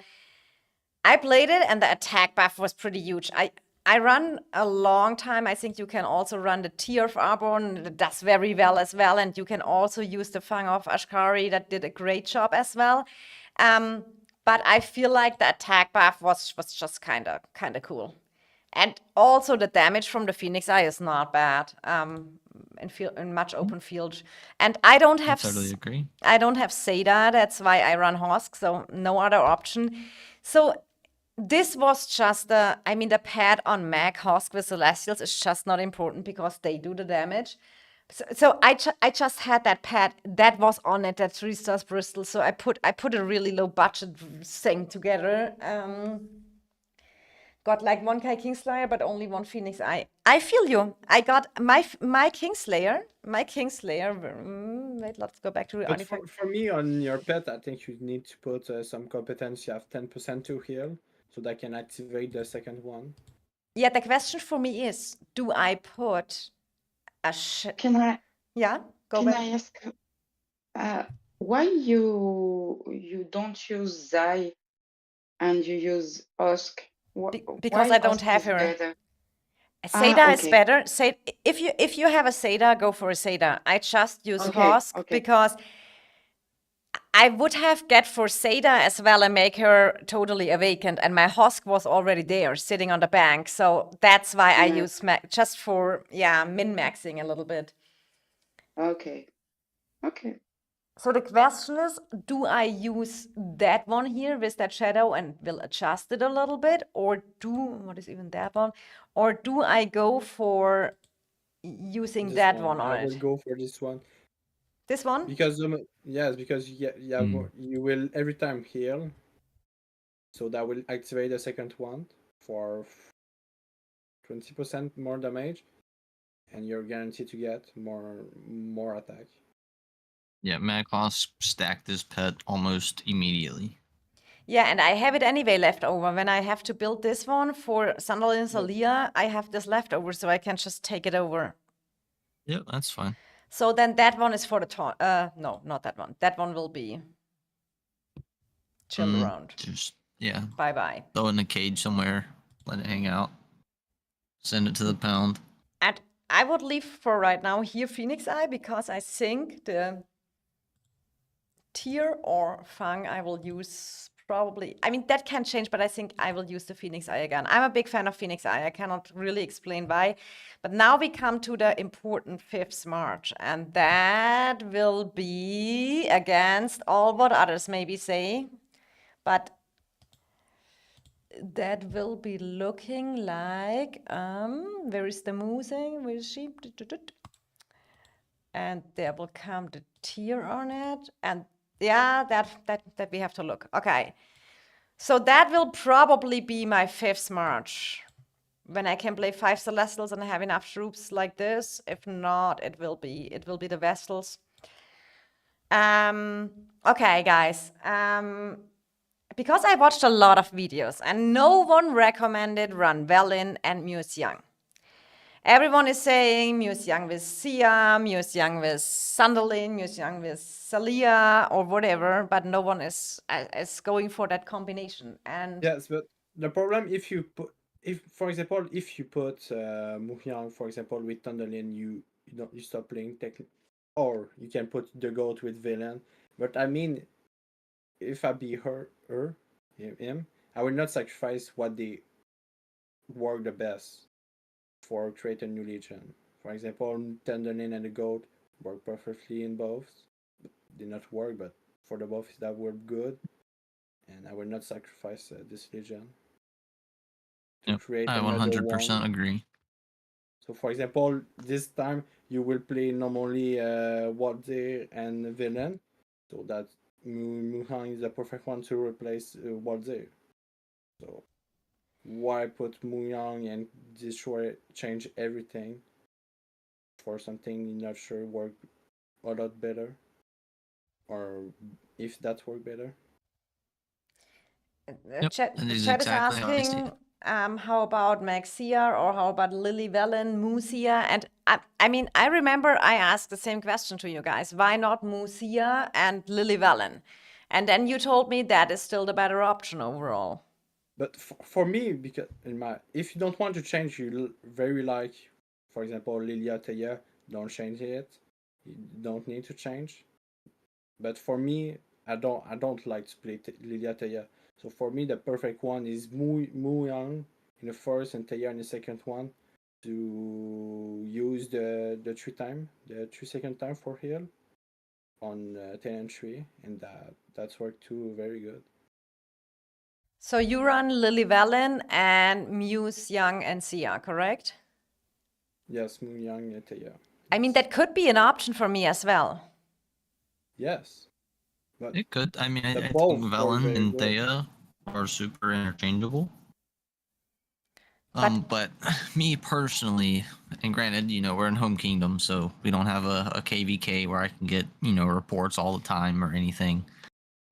I played it and the attack buff was pretty huge. I run a long time. I think you can also run the Tear of Arbon. That does very well as well. And you can also use the Fang of Ashkari. That did a great job as well. But I feel like the attack buff was just kind of cool. And also the damage from the Phoenix Eye is not bad in much open field. And I don't I have totally agree. I don't have Seda, that's why I run Hosk, so no other option. So this was just the pad on Mag Hosk with Celestials is just not important because they do the damage. So I just had that pad that was on it, that 3 stars Bristol. So I put a really low budget thing together. Got like 1k Kingslayer, but only 1 Phoenix Eye. I feel you. I got my Kingslayer. Wait, let's go back to the But artifact. for me, on your pet, I think you need to put some competence. You have 10% to heal, so that can activate the second one. Yeah, the question for me is, do I put a Can I Yeah, go can back. I ask why you don't use Zai and you use Husk? Because Why I don't Husk have is her. better? Seda is Okay. better. If you have a Seda, go for a Seda. I just use Okay, Hosk okay. because I would have get for Seda as well and make her totally awakened, and my Hosk was already there, sitting on the bank. So that's why I Yeah. use just for min-maxing a little bit. Okay. Okay. So the question is, do I use that one here with that shadow and will adjust it a little bit, or what is even that one, or do I go for using This that one, one on I will it? go for this one This one? because yes, because you will every time heal, so that will activate the second one for 20% more damage, and you're guaranteed to get more attack. Yeah, Maghoss stacked this pet almost immediately. Yeah, and I have it anyway left over. When I have to build this one for Sandal and Salia, I have this left over, so I can just take it over. Yeah, that's fine. So then that one is for the no, not that one. That one will be chilled around. Just Bye-bye. throw it in a cage somewhere, let it hang out, send it to the pound. And I would leave for right now here Phoenix Eye because I think the Tear or Fang I will use probably. I mean, that can change, but I think I will use the Phoenix Eye again. I'm a big fan of Phoenix Eye. I cannot really explain why. But now we come to the important 5th March, and that will be against all what others maybe say. But that will be looking like, where is the moosing? Where is she? And there will come the tier on it. And yeah, that we have to look. Okay. So that will probably be my 5th March. When I can play 5 Celestials and have enough troops like this. If not, it will be the Vestals. Okay, guys. Because I watched a lot of videos and no one recommended Run Velin and Muse Young. Everyone is saying Muse Young with Sia, Muse Young with Sunderlin, Muse Young with Salia, or whatever, but no one is going for that combination. And yes, but the problem for example, if you put Muhyang, for example, with Thunderlin, you stop playing or you can put the goat with villain. But I mean, if I be him, I will not sacrifice what they work the best for create a new legion. For example, Thunderlin and the goat work perfectly in both. Did not work, but for the both that work good, and I will not sacrifice this legion to create I another 100% one. agree. So, for example, this time you will play normally Walder and Villain, so that Muhan is the perfect one to replace Walder. So, why put Muyang and change everything for something you're not sure work a lot better, or if that work better? Yep, Chat, that the is chat is exactly how I see asking, it. how about Maxia or how about Lily Velen, Musia? And I mean, I remember I asked the same question to you guys. Why not Musia and Lily Velen? And then you told me that is still the better option overall. But for me, because if you don't want to change, you very like, for example, Lilia Teya, don't change it. You don't need to change. But for me, I don't like to play Lilia Teya. So for me, the perfect one is Mu Yang in the first and Taya in the second one to use the 3 second time for heal on tenantry, and that's worked too very good. So you run Lily Valen and Muse, Young, and Sia, correct? Yes, Moon Young and Taya. I mean, that could be an option for me as well. Yes, but It could. I mean, I think both were Velen very and good. Thea are super interchangeable. But- But me personally, and granted, we're in Home Kingdom, so we don't have a KVK where I can get, reports all the time or anything.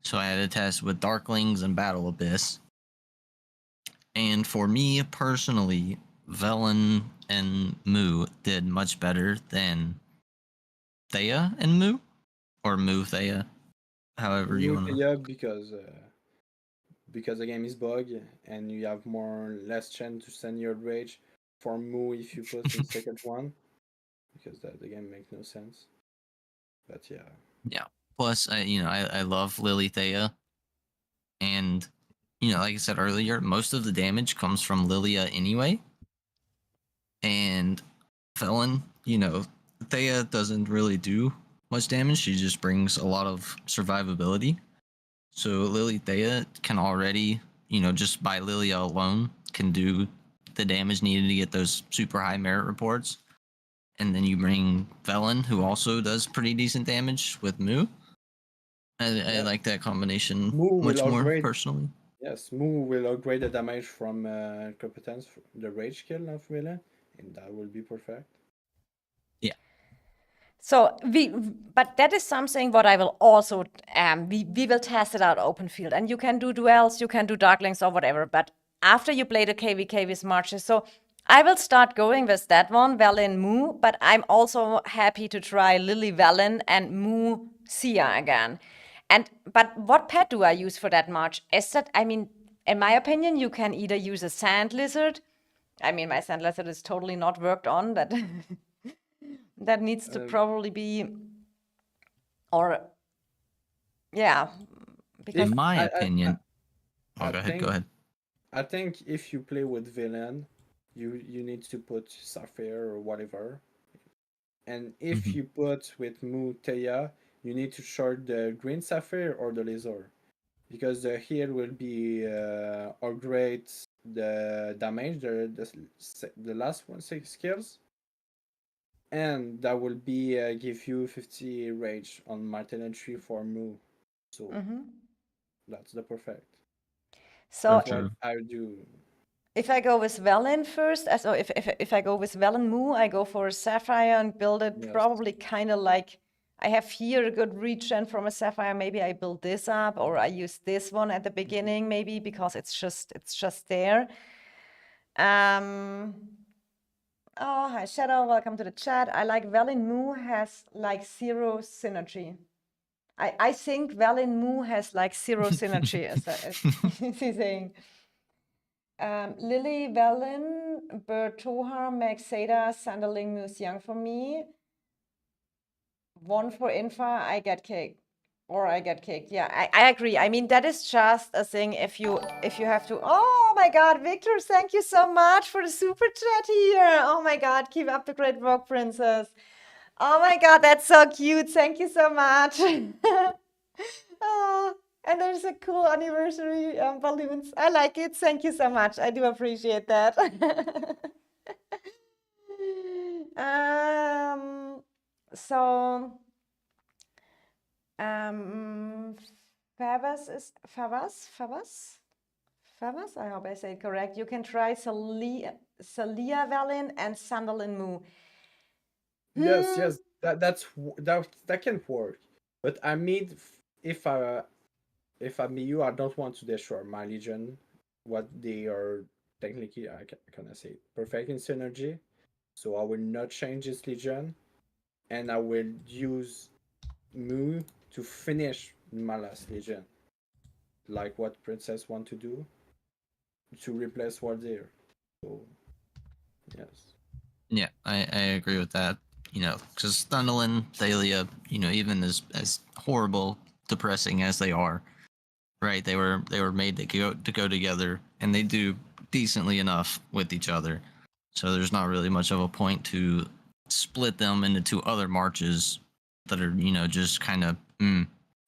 So I had to test with Darklings and Battle Abyss. And for me personally, Velen and Moo did much better than Thea and Moo, or Moo Thea, however you Moon want to. Taya because the game is bug and you have less chance to send your rage for Moo if you put in second one, because the game makes no sense. But yeah. Yeah. Plus, I love Lily Thea, and like I said earlier, most of the damage comes from Lilia anyway. And Felon, Thea doesn't really do much damage. She just brings a lot of survivability. So Lily Thea can already, just by Lilia alone, can do the damage needed to get those super high merit reports. And then you bring Velen, who also does pretty decent damage with Moo. I like that combination Moo much will more upgrade. personally. Yes, Moo will upgrade the damage from competence, the rage skill of villain, and that will be perfect. So but that is something what I will also, we will test it out open field, and you can do duels, you can do Darklings or whatever, but after you play the KVK with Marches, so I will start going with that one, Valen Moo, but I'm also happy to try Lily Valen and Moo Sia again. But what pet do I use for that march? Is that, I mean, in my opinion, you can either use a sand lizard. I mean, my sand lizard is totally not worked on, that that needs to probably be, or yeah, because In my I- opinion, I go think- ahead. I think if you play with villain, you need to put Sapphire or whatever. And if Mhm. you put with Moo Teia, you need to short the green Sapphire or the Lizard. Because the heal will be upgrade the damage, the last one six skills. And that will be give you 50 rage on Martin entry for Moo. So that's the perfect. so That's True. what I do. if I go with Velen first, so if I go with Velen Moo, I go for a Sapphire and build it Yes. probably kind of like, I have here a good regen from a Sapphire, maybe I build this up, or I use this one at the beginning, maybe, because it's just there. Oh, hi Shadow, welcome to the chat. I like Velen Moo has like 0 synergy. I think Velen Moo has like 0 synergy, as he's saying. Lily, Velen, Bertoha, Meg Seda, Sanderling, Moose Young for me. 1 for Infa, I get cake. Or I get cake. Yeah, I agree. I mean, that is just a thing if you have to. Oh my God, Victor, thank you so much for the super chat here. Oh my God, keep up the great work, princess. Oh my God, that's so cute. Thank you so much. Oh, and there's a cool anniversary balloons. I like it. Thank you so much. I do appreciate that. So, Favas is Favas. I hope I say it correct. You can try Salia Valin and Sandalin Moo. Yes, that can work. But I mean, if I'm you, I don't want to destroy my legion. What they are technically, I can say, perfect in synergy. So I will not change this legion, and I will use Mu to finish my last legion, like what Princess want to do, to replace Wardir. So yes. Yeah, I agree with that. Because Thunderlin, Thalia, even as horrible, depressing as they are, right? They were made to go together, and they do decently enough with each other. So there's not really much of a point to split them into two other marches that are, just kind of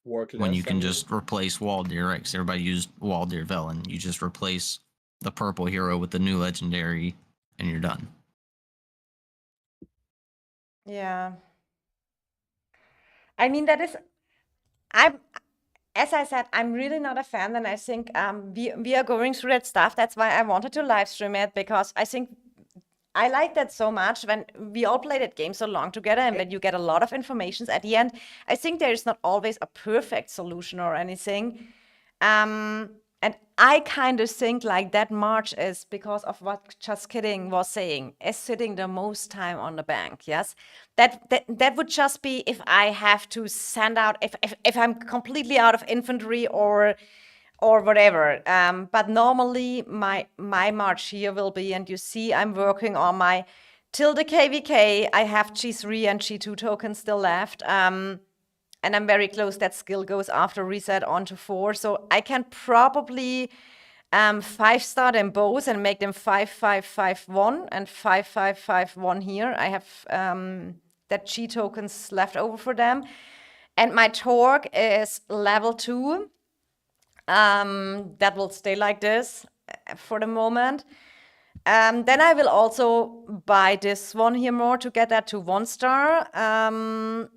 Work when less. you can just replace Waldir, right? Because everybody used Waldir Velen. You just replace the purple hero with the new legendary, and you're done. Yeah. I mean, as I said, I'm really not a fan, and I think we are going through that stuff. That's why I wanted to live stream it, because I think I like that so much when we all play that game so long together, and when you get a lot of information at the end. I think there is not always a perfect solution or anything. And I kind of think like that March is because of what Just Kidding was saying, is sitting the most time on the bank. Yes, that would just be if I have to send out, if I'm completely out of infantry or whatever. But normally my March here will be, and you see I'm working on my till the KVK. I have G3 and G2 tokens still left. And I'm very close. That skill goes after reset on to 4. So I can probably 5-star them both and make them 5-5-5-1 and 5-5-5-1 here. I have that G tokens left over for them. And my torque is level 2. That will stay like this for the moment. Then I will also buy this one here more to get that to 1-star.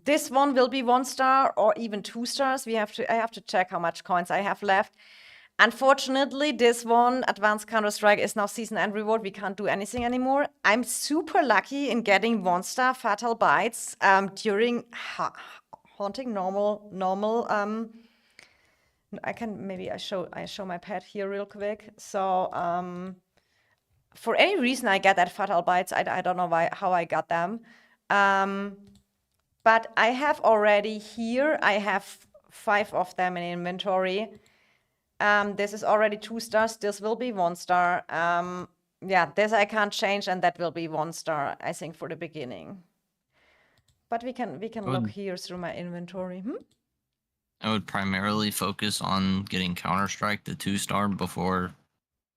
This one will be 1-star or even 2 stars. I have to check how much coins I have left. Unfortunately, this one, Advanced Counter-Strike, is now season end reward. We can't do anything anymore. I'm super lucky in getting 1-star Fatal Bites during haunting normal. I can maybe I show my pet here real quick. So for any reason I get that Fatal Bites. I don't know how I got them. But I have already here, I have 5 of them in inventory. This is already 2 stars. This will be 1-star. Yeah, this I can't change, and that will be 1-star, I think, for the beginning. But we can look here through my inventory. I would primarily focus on getting Counter-Strike to 2-star before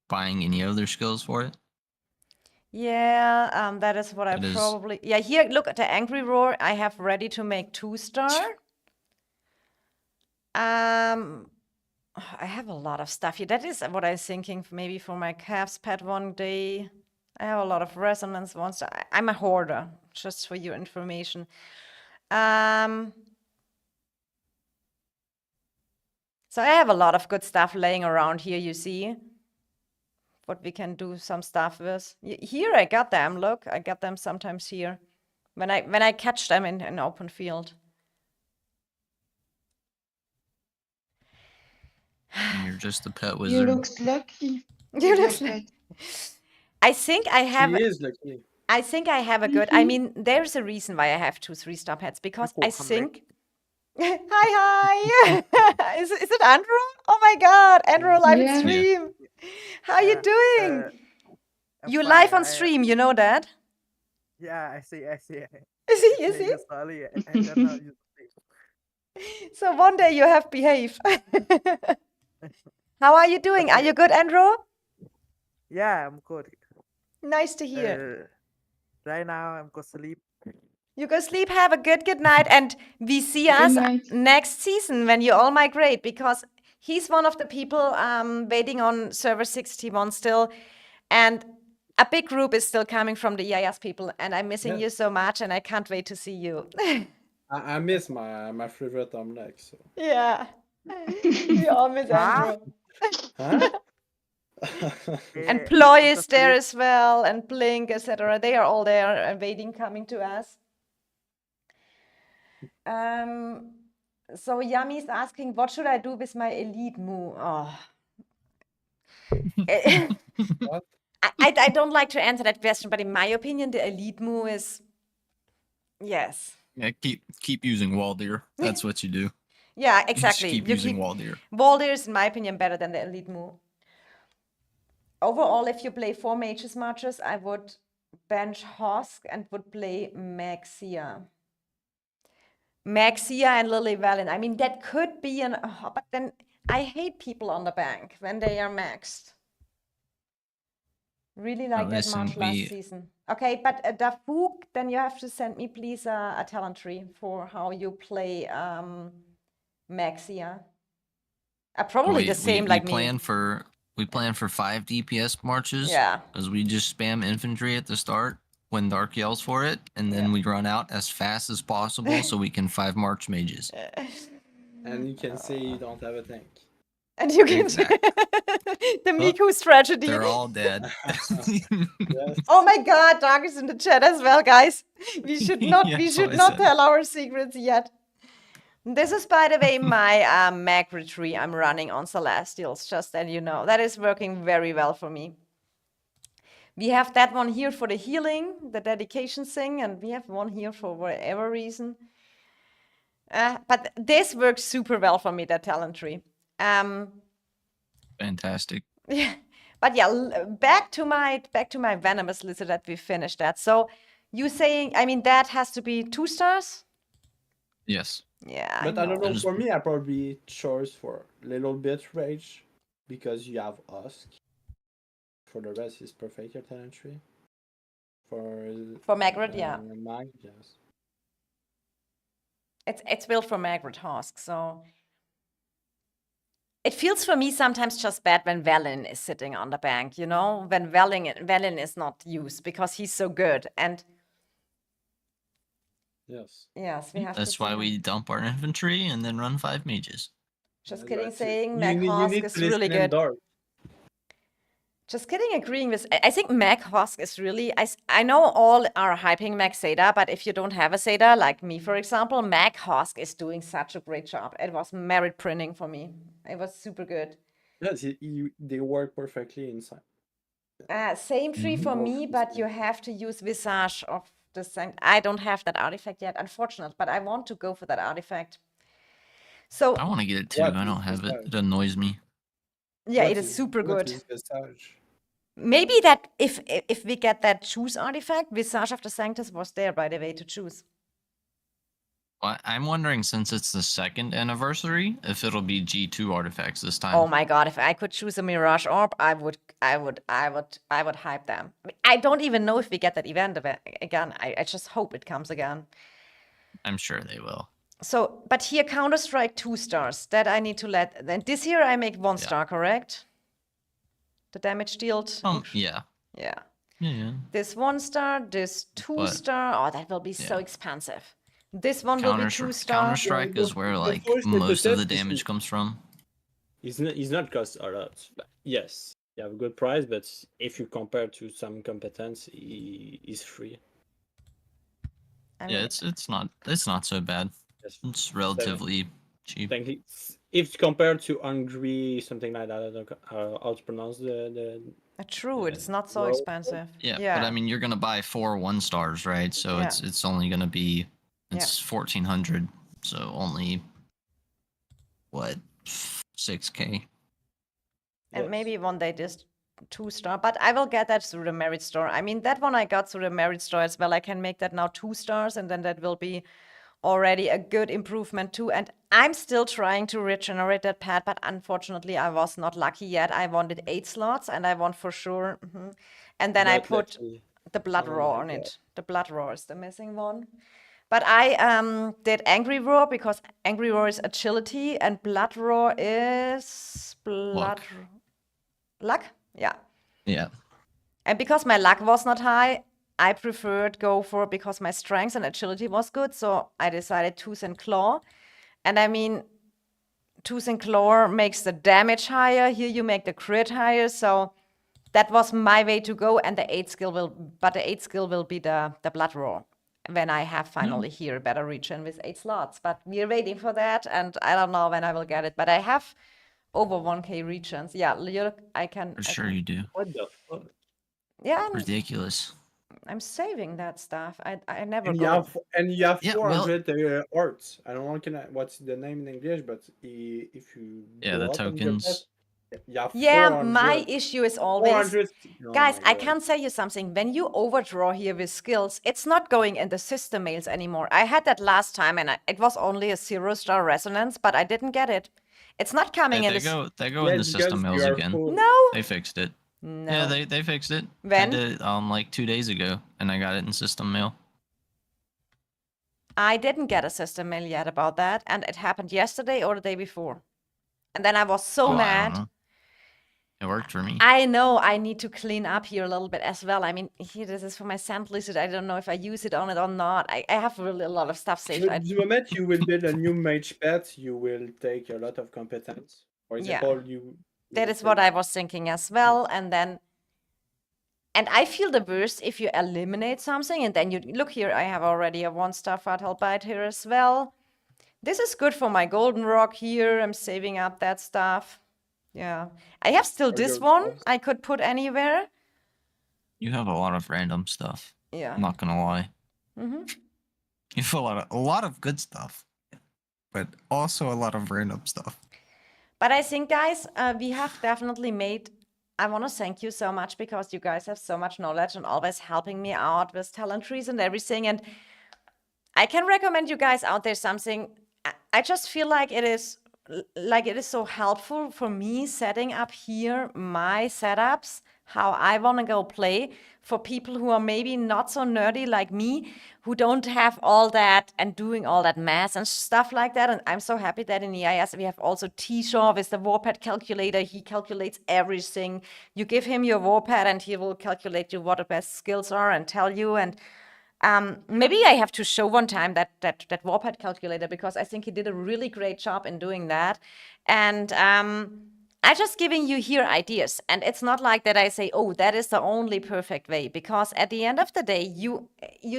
buying any other skills for it. Yeah, that is what I probably... Yeah, here, look at the Angry Roar. I have ready to make 2-star. I have a lot of stuff here. That is what I'm thinking, maybe for my calf's pet one day. I have a lot of resonance ones. I'm a hoarder, just for your information. So I have a lot of good stuff laying around here, you see. What we can do some stuff with. Here I got them, look. I got them sometimes here. When I catch them in an open field. And you're just a pet wizard. You look lucky. You look lucky. I think I have... She is lucky. I think I have a good... I mean, there's a reason why I have 2 3-star pets, because I think... Hi! Is it Andrew? Oh my God, Andrew live in stream. How you doing? You fine. live on stream, you know that? Yeah, I see. You see? Sorry, I don't know you. So one day you have behave. How are you doing? Are you good, Andrew? Yeah, I'm good. Nice to hear. Right now, I'm going to sleep. You go sleep, have a good night, and we see us next season when you all migrate, because he's one of the people waiting on server 61 still, and a big group is still coming from the EIS people, and I'm missing you so much, and I can't wait to see you. I miss my favorite Omleg. So. Yeah, we all miss Andrew. Huh? And Ploy is there as well, and Blink, etc. They are all there and waiting, coming to us. So Yami is asking, what should I do with my elite move? Oh. I don't like to answer that question, but in my opinion, the elite move is yes. Yeah, keep using Waldir. That's what you do. Yeah, exactly. Just keep using Waldir. Waldir is, in my opinion, better than the elite move. Overall, if you play 4 mages marches, I would bench Hosk and would play Maxia. Maxia and Lily Valen. I mean, that could be but then I hate people on the bank when they are maxed. Really like that listen, march last season. Okay, but Dafuk, then you have to send me, please, a talent tree for how you play Maxia. Probably the same like me. We plan for 5 DPS marches. Yeah. Because we just spam infantry at the start when Dark yells for it, and then we run out as fast as possible so we can 5 march mages. And you can say you don't have a tank. And you can Exactly. the Mickou strategy. They're all dead. Yes. Oh my God, Dark is in the chat as well, guys. We should not. Yeah, we that's what should I not said. tell our secrets yet. This is, by the way, my macro tree I'm running on Celestials. Just that you know, that is working very well for me. We have that one here for the healing, the dedication thing, and we have one here for whatever reason. But this works super well for me, that talent tree. Fantastic. Yeah, but yeah, back to my venomous lizard that we finished that. So you saying, I mean, that has to be 2 stars? Yes. Yeah, But I don't know. Just- For me, I probably chose for a little bit rage because you have Husk. For the rest, is perfect your talent tree. For Magret, yeah. Mag, yes. It's built for Magret Husk, so it feels for me sometimes just bad when Velen is sitting on the bank, you know, when Velen is not used because he's so good. And Yes. yes, we have That's to why see we that. dump our infantry and then run 5 mages. Just Yeah, kidding, but saying you Mag need Husk is to really listen in good. Dark. Just kidding, agreeing with. I think Mag Husk is really. I know all are hyping Mag Zeta, but if you don't have a Zeta, like me, for example, Mag Husk is doing such a great job. It was merit printing for me. It was super good. Yes, they work perfectly inside. Same tree for me, but you have to use Visage of the Sanct. I don't have that artifact yet, unfortunate, but I want to go for that artifact. So I want to get it too. What I is don't have it. Visage? It annoys me. yeah, What it is super what good. is Visage? Maybe that if we get that choose artifact, Visage of the Sanctus was there, by the way, to choose. Well, I'm wondering, since it's the 2nd anniversary, if it'll be G2 artifacts this time. Oh my God! If I could choose a Mirage Orb, I would hype them. I don't even know if we get that event again. I just hope it comes again. I'm sure they will. So, but here Counter-Strike 2 stars. That I need to let. Then this year I make 1 star, correct? The damage dealt. Yeah. Yeah. Yeah. This 1 star. This 2 But- star. Oh, that will be so yeah. expensive. This one will be 2 star. Counter-Strike is where the like first most of the hypothesis damage is- comes from. He's not cost a lot. But yes, you have a good price, but if you compare to some competence, he's free. I Yeah, mean, it's not so bad. Yes. It's relatively cheap. Like if compared to Hungry, something like that, I don't know how to pronounce the true. It's not so well, expensive. Yeah, but I mean, you're gonna buy 4 1-stars, right? So Yeah. it's only gonna be 1,400. So only what 6K. And Yes. maybe one day this 2 star, but I will get that through the merit store. I mean, that one I got through the merit store as well. I can make that now 2 stars, and then that will be already a good improvement too. And I'm still trying to regenerate that pad, but unfortunately I was not lucky yet. I wanted 8 slots, and I want for sure. And then I Not put lucky. the Blood Oh Roar my on God. it. The Blood Roar is the missing one. But I did Angry Roar because Angry Roar is agility and Blood Roar is luck? Yeah. Yeah. And because my luck was not high, I preferred go for because my strength and agility was good. So I decided Tooth and Claw. And I mean, Tooth and Claw makes the damage higher. Here you make the crit higher. So that was my way to go. And the 8 skill will be the Blood Roar when I have finally here better regen with 8 slots. But we're waiting for that, and I don't know when I will get it. But I have over 1k regens. Yeah, I can. For sure you do. What the fuck? Yeah, Ridiculous. I'm saving that stuff. I never And go. you have Yeah, well- 400 arts. I don't know what's the name in English, but if you Yeah, the go up on your tokens. pet, you have Yeah, 400, my issue is always 400. Oh guys, my I God. can tell you something. When you overdraw here with skills, it's not going in the system mails anymore. I had that last time, and it was only a 0-star resonance, but I didn't get it. It's not coming in They the go Yeah, in the because system you mails are again. full. No, They fixed it. No. Yeah, they fixed it. I When? did it like 2 days ago, and I got it in system mail. I didn't get a system mail yet about that, and it happened yesterday or the day before. And then I was so Oh, I don't mad. know. It worked for me. I know I need to clean up here a little bit as well. I mean, here, this is for my sand lizard. I don't know if I use it on it or not. I have really a lot of stuff saved. The moment you will build a new mage pet, you will take a lot of competence. For Yeah. example, you That is what I was thinking as well. And I feel the worst if you eliminate something and then you look here, I have already a 1-star fatal bite here as well. This is good for my golden rock here. I'm saving up that stuff. Yeah. I have still Or this your one gloves. I could put anywhere. You have a lot of random stuff. Yeah. I'm not gonna lie. Mm-hmm. You have a lot of good stuff, but also a lot of random stuff. But I think, guys, we have definitely made. I want to thank you so much because you guys have so much knowledge and always helping me out with talent trees and everything. And I can recommend you guys out there something. I just feel like it is so helpful for me setting up here my setups, how I want to go play for people who are maybe not so nerdy like me, who don't have all that and doing all that math and stuff like that. And I'm so happy that in EIS we have also T-Shaw with the Warpad calculator. He calculates everything. You give him your Warpad and he will calculate you what the best skills are and tell you. And maybe I have to show one time that Warpad calculator because I think he did a really great job in doing that. And I'm just giving you here ideas. And it's not like that I say, oh, that is the only perfect way. Because at the end of the day, you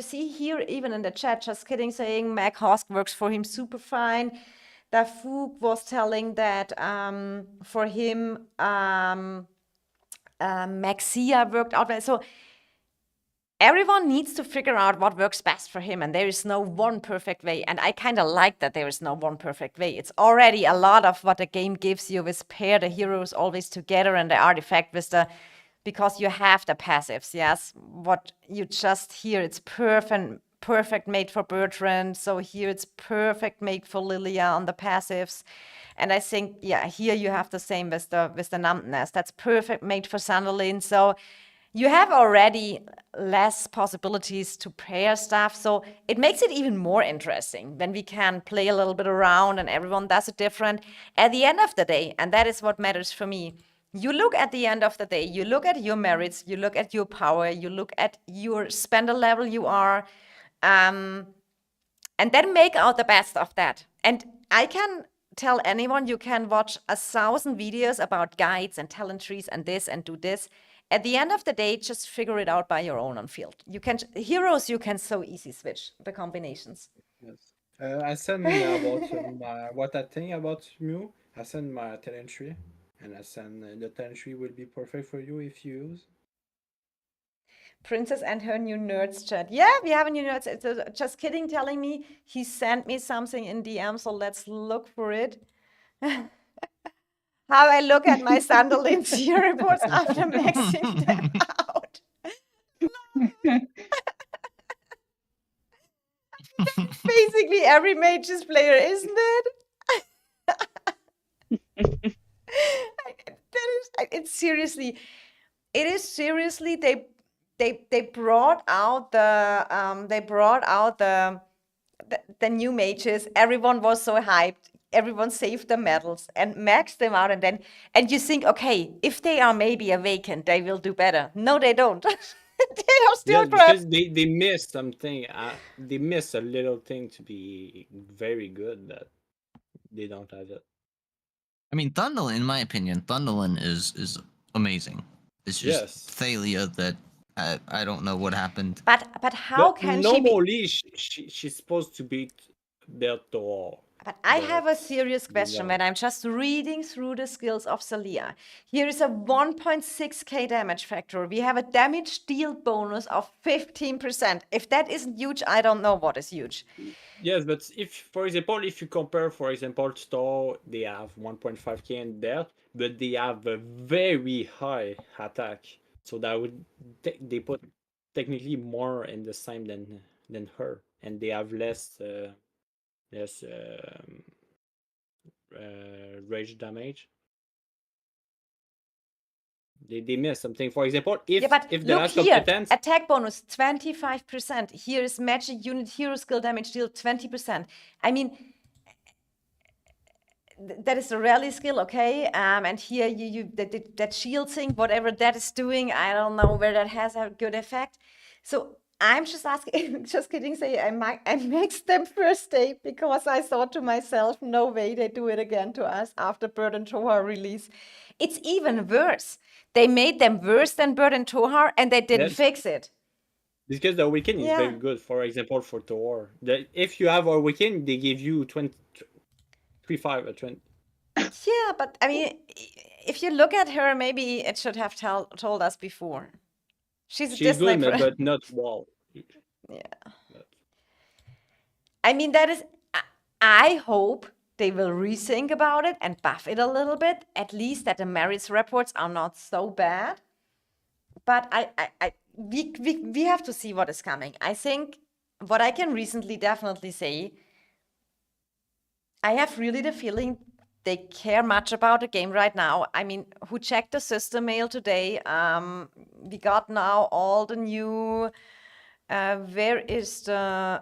see here, even in the chat, just kidding, saying Mac Hosk works for him super fine. Dafuk was telling that for him, Maxia worked out well. So everyone needs to figure out what works best for him, and there is no one perfect way. And I kind of like that there is no one perfect way. It's already a lot of what the game gives you with pair the heroes always together and the artifact with the, because you have the passives, yes? What you just hear, it's perfect made for Bertrand. So here it's perfect made for Lilia on the passives. And I think, yeah, here you have the same with the Numbness. That's perfect made for Sandalin. So you have already less possibilities to pair stuff. So it makes it even more interesting when we can play a little bit around and everyone does it different. At the end of the day, and that is what matters for me, you look at the end of the day, you look at your merits, you look at your power, you look at your spender level you are, and then make out the best of that. And I can tell anyone you can watch 1,000 videos about guides and talent trees and this and do this. At the end of the day, just figure it out by your own on field. You can heroes. You can so easy switch the combinations. Yes. I send about what I think about Mew. I send my talent tree, and I send the talent tree will be perfect for you if you use. Princess and her new nerds chat. Yeah, we have a new nerds. It's just kidding, telling me he sent me something in DM. So let's look for it. How I look at my Sandalin tier reports after maxing them out. Basically every mages player, isn't it? It's seriously, it is seriously, they brought out the new mages. Everyone was so hyped. Everyone saved the medals and maxed them out, and you think, okay, if they are maybe awakened, they will do better. No, they don't. They are still Yeah, crap. because they miss something. They miss a little thing to be very good that they don't have it. I mean, Thundolin, in my opinion, Thundolin is amazing. It's just Yes. Thalia that I don't know what happened. But how But can she be? normally she's supposed to beat Bertor. But I have a serious question when I'm just reading through the skills of Salia. Here is a 1.6k damage factor. We have a damage deal bonus of 15%. If that isn't huge, I don't know what is huge. Yes, but if, for example, if you compare, for example, Star, they have 1.5k in death, but they have a very high attack. So that would they put technically more in the same than her, and they have less rage damage. They miss something. For example, if Yeah, but if the look last here, competence, attack bonus 25%. Here is magic unit hero skill damage deal 20%. I mean, that is a rally skill, okay? And here you that shield thing, whatever that is doing, I don't know where that has a good effect. So I'm just asking, just kidding, say I maxed them first day because I thought to myself, no way they do it again to us after Bird and Tohar release. It's even worse. They made them worse than Bird and Tohar and they didn't Yes. fix it. because the weekend is Yeah. very good. For example, for Thor, if you have a weekend, they give you 25 or 20. Yeah, but I mean, if you look at her, maybe it should have told us before. She's a She's Disney good, but not well. Yeah. But I mean, that is, I hope they will rethink about it and buff it a little bit, at least that the merits reports are not so bad. But we have to see what is coming. I think what I can recently definitely say, I have really the feeling they care much about the game right now. I mean, who checked the system mail today? We got now all the new, where is the,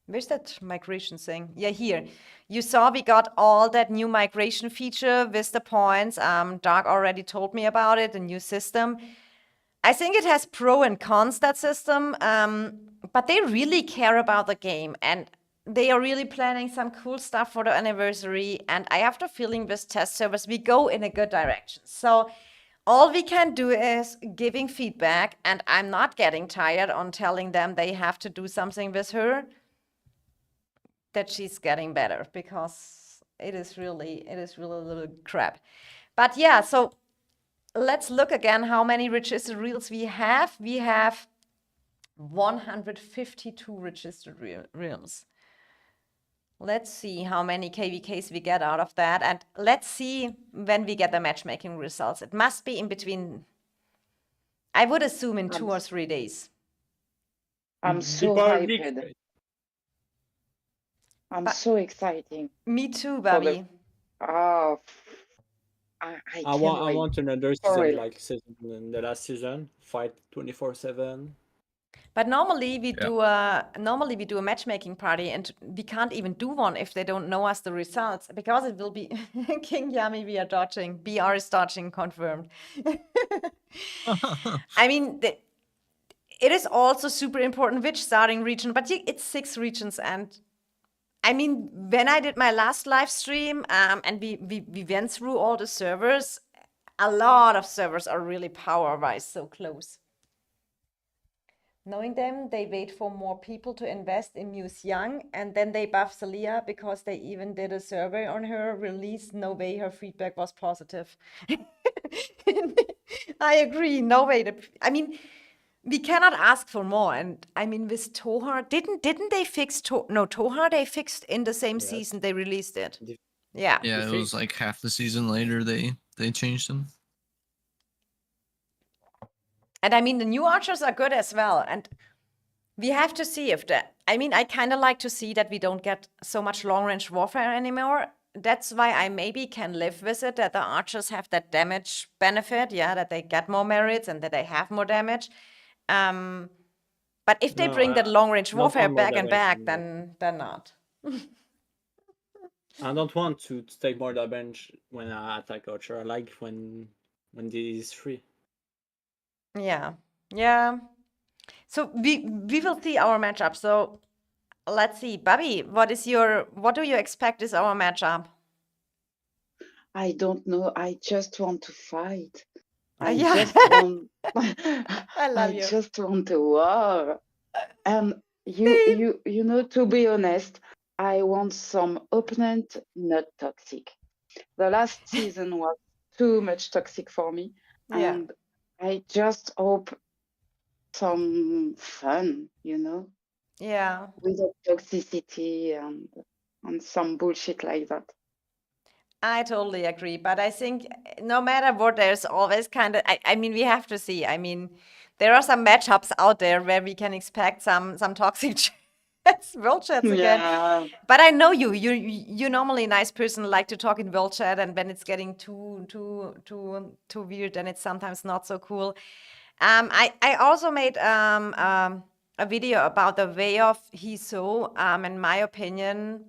where's that migration thing? Yeah, here. You saw we got all that new migration feature with the points. Dark already told me about it, the new system. I think it has pro and cons, that system, but they really care about the game and they are really planning some cool stuff for the anniversary. And I have the feeling with test servers, we go in a good direction. So all we can do is giving feedback, and I'm not getting tired on telling them they have to do something with her, that she's getting better, because it is really a little crap. But yeah, so let's look again how many registered reels we have. We have 152 registered reels. Let's see how many KVKs we get out of that, and let's see when we get the matchmaking results. It must be in between, I would assume in 2 or 3 days. I'm so probably hyped. I'm But- so exciting. Me too, For Bobby. Oh, I I can't want wait. another For season real. like season in the last season. Fight 24/7. But normally we Yeah. do a matchmaking party, and we can't even do one if they don't know us the results, because it will be King Yami. We are dodging. BR is dodging, confirmed. I mean, it is also super important which starting region, but it's 6 regions, and I mean, when I did my last live stream, and we went through all the servers, a lot of servers are really power-wise so close. Knowing them, they wait for more people to invest in Muse Young, and then they buff Celia because they even did a survey on her release. No way her feedback was positive. I agree. No way. I mean, we cannot ask for more. And I mean, with Tohar, didn't they fix Tohar? They fixed in the same Yes. season they released it. Dif- Yeah. Yeah, it was like half the season later they changed them. And I mean, the new archers are good as well. And we have to see if that. I mean, I kind of like to see that we don't get so much long range warfare anymore. That's why I maybe can live with it, that the archers have that damage benefit. Yeah, that they get more merits and that they have more damage. But if they No, bring that long range I don't warfare want more back and damage back, anymore. then not. I don't want to take more damage when I attack Archer. I like when this is free. Yeah, yeah. So we will see our matchup. So let's see, Bobby, what do you expect is our matchup? I don't know. I just want to fight. I Yeah. just want. I love I you. just want to war. And Same. you know, to be honest, I want some opponent not toxic. The last season was too much toxic for me, Yeah. and I just hope some fun, you know, Yeah. without toxicity and some bullshit like that. I totally agree. But I think no matter what, there's always kind of, I mean, we have to see. I mean, there are some matchups out there where we can expect some toxic It's world chats again. Yeah. But I know you. You're normally a nice person, like to talk in world chat, and when it's getting too weird, then it's sometimes not so cool. I also made a video about the way of Hiso. In my opinion,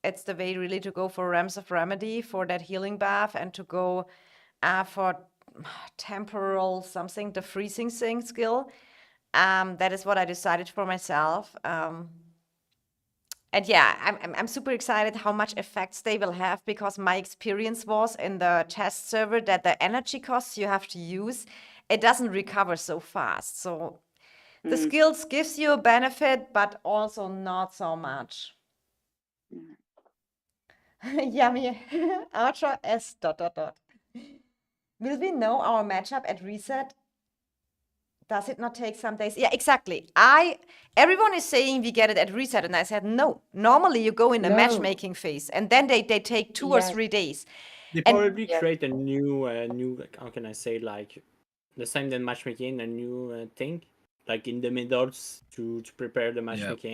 it's the way really to go for Realms of Remedy for that healing buff, and to go for temporal something, the freezing thing skill. That is what I decided for myself. And yeah, I'm super excited how much effects they will have, because my experience was in the test server that the energy costs you have to use, it doesn't recover so fast. So the Mm. skills gives you a benefit, but also not so much. Yummy. Archer S ... Will we know our matchup at reset? Does it not take some days? Yeah, exactly. Everyone is saying we get it at reset, and I said no. Normally you go in a No. matchmaking phase, and then they take 2 or Yes. 3 days. They And probably Yes. create a new, like, how can I say, like the same than matchmaking, a new thing, like in the middles to prepare the Yeah, matchmaking.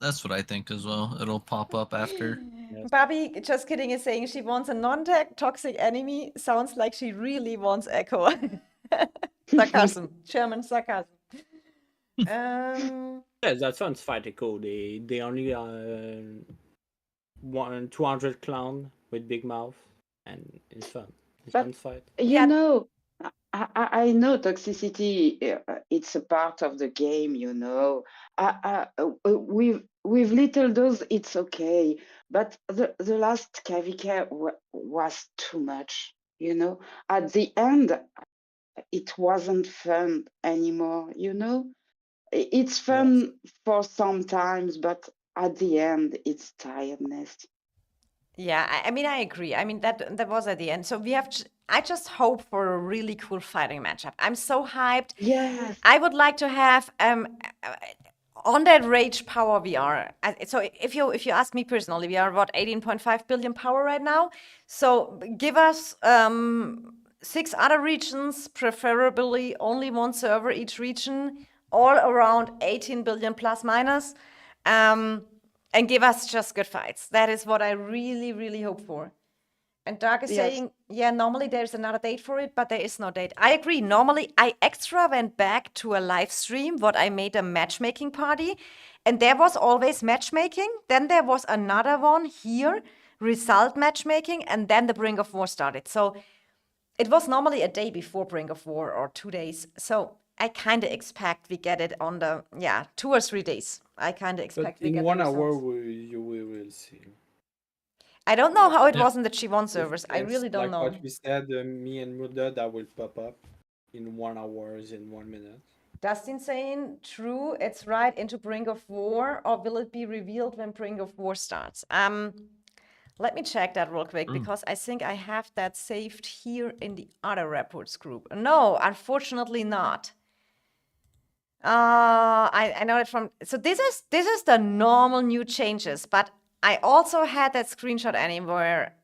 that's what I think as well. It'll pop up after. Yes. Bobby, just kidding, is saying she wants a non-toxic enemy. Sounds like she really wants Echo. Sarcasm, German sarcasm. Yes, that's fun to fight Echo. They only 200 clown with big mouth, and it's fun. It's But fun to fight. you Yeah. know, I know toxicity. It's a part of the game. You know, with little dose, it's okay. But the last KVK was too much. You know, at the end, it wasn't fun anymore. You know, it's fun for some times, but at the end, it's tiredness. Yeah, I mean, I agree. I mean, that was at the end. So we have. I just hope for a really cool fighting matchup. I'm so hyped. Yes. I would like to have on that rage power we are. So if you ask me personally, we are what 18.5 billion power right now. So give us 6 other regions, preferably only 1 server each region, all around 18 billion plus minus. And give us just good fights. That is what I really, really hope for. And Dark is Yes. saying, yeah, normally there's another date for it, but there is no date. I agree. Normally, I extra went back to a live stream, what I made a matchmaking party, and there was always matchmaking. Then there was another one here, result matchmaking, and then the Brink of War started. So it was normally a day before Brink of War or 2 days. So I kind of expect we get it on the 2 or 3 days. I kind of But expect we in get 1 the hour, results. you will see. I don't know how it Yeah. was in the G1 servers. I It's really don't like know. what we said, me and Murda, that will pop up in 1 hour, in 1 minute. Dustin saying, true, it's right into Brink of War, or will it be revealed when Brink of War starts? Let me check that real quick, True. because I think I have that saved here in the other reports group. No, unfortunately not. I know it from. So this is the normal new changes, but I also had that screenshot anywhere.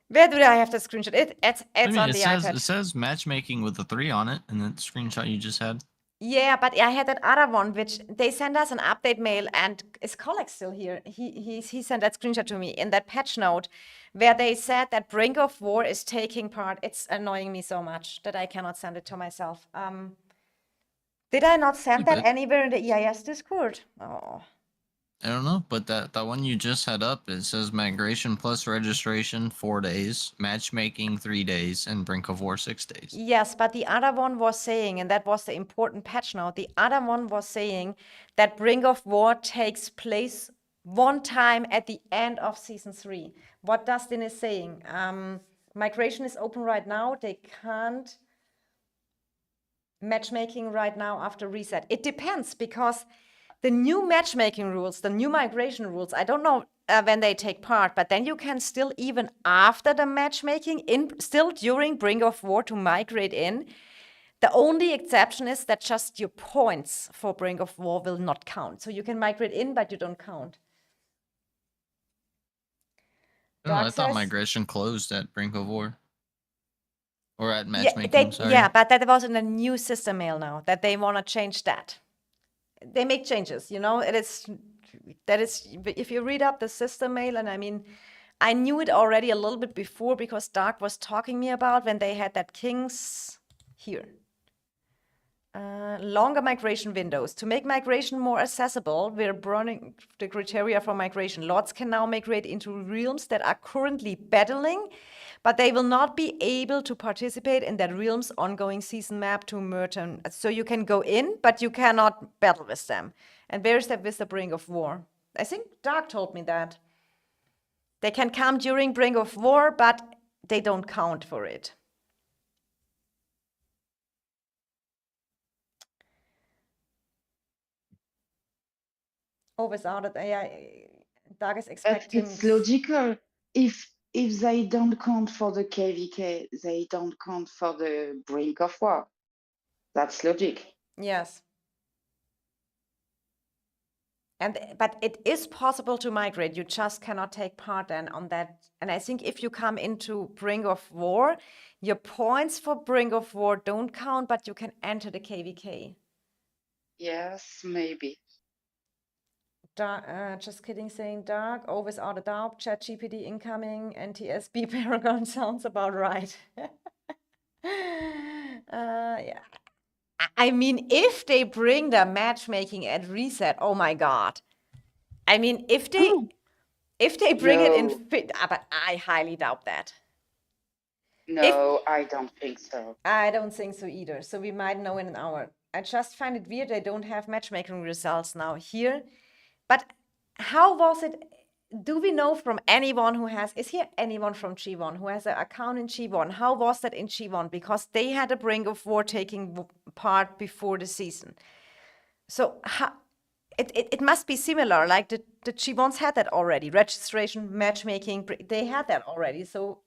Where do I have the screenshot? It's I mean, on it the says iPad. matchmaking with the 3 on it, and the screenshot you just had. Yeah, but I had that other one, which they sent us an update mail, and is Colleague still here? He sent that screenshot to me in that patch note, where they said that Brink of War is taking part. It's annoying me so much that I cannot send it to myself. Did I not send that good. anywhere in the EIS Discord? Oh. I don't know, but that one you just had up, it says migration plus registration 4 days, matchmaking 3 days, and Brink of War 6 days. Yes, but the other one was saying, and that was the important patch note, the other one was saying that Brink of War takes place one time at the end of season 3. What Dustin is saying, migration is open right now. They can't matchmaking right now after reset. It depends, because the new matchmaking rules, the new migration rules, I don't know when they take part, but then you can still, even after the matchmaking, still during Brink of War, to migrate in. The only exception is that just your points for Brink of War will not count. So you can migrate in, but you don't count. I don't know, I Dark thought says- migration closed at Brink of War. Or at Yeah, matchmaking, sorry. yeah, but that was in the new system mail now, that they want to change that. they make changes, you know. That is, if you read up the system mail, and I mean, I knew it already a little bit before because Dark was talking me about when they had that King's here. Longer migration windows. To make migration more accessible, we're broadening the criteria for migration. Lords can now migrate into realms that are currently battling, but they will not be able to participate in that realm's ongoing season map to Murda. So you can go in, but you cannot battle with them. And where is that with the Brink of War? I think Dark told me that. They can come during Brink of War, but they don't count for it. Oh, without it, Dark is But expecting. it's logical. If they don't count for the KVK, they don't count for the Brink of War. That's logic. Yes. But it is possible to migrate. You just cannot take part then on that. And I think if you come into Brink of War, your points for Brink of War don't count, but you can enter the KVK. Yes, maybe. Just kidding, saying Dark. Oh, without a doubt, ChatGPT incoming, NTSB Paragon sounds about right. Yeah. I mean, if they bring the matchmaking at reset, oh my god. I mean, if they bring it in No. fit, but I highly doubt that. No, I don't think so. I don't think so either. So we might know in an hour. I just find it weird they don't have matchmaking results now here. But how was it? Do we know from anyone who has, is here anyone from G1 who has an account in G1? How was that in G1? Because they had a Brink of War taking part before the season. So it must be similar. Like the G1s had that already. Registration, matchmaking, they had that already. So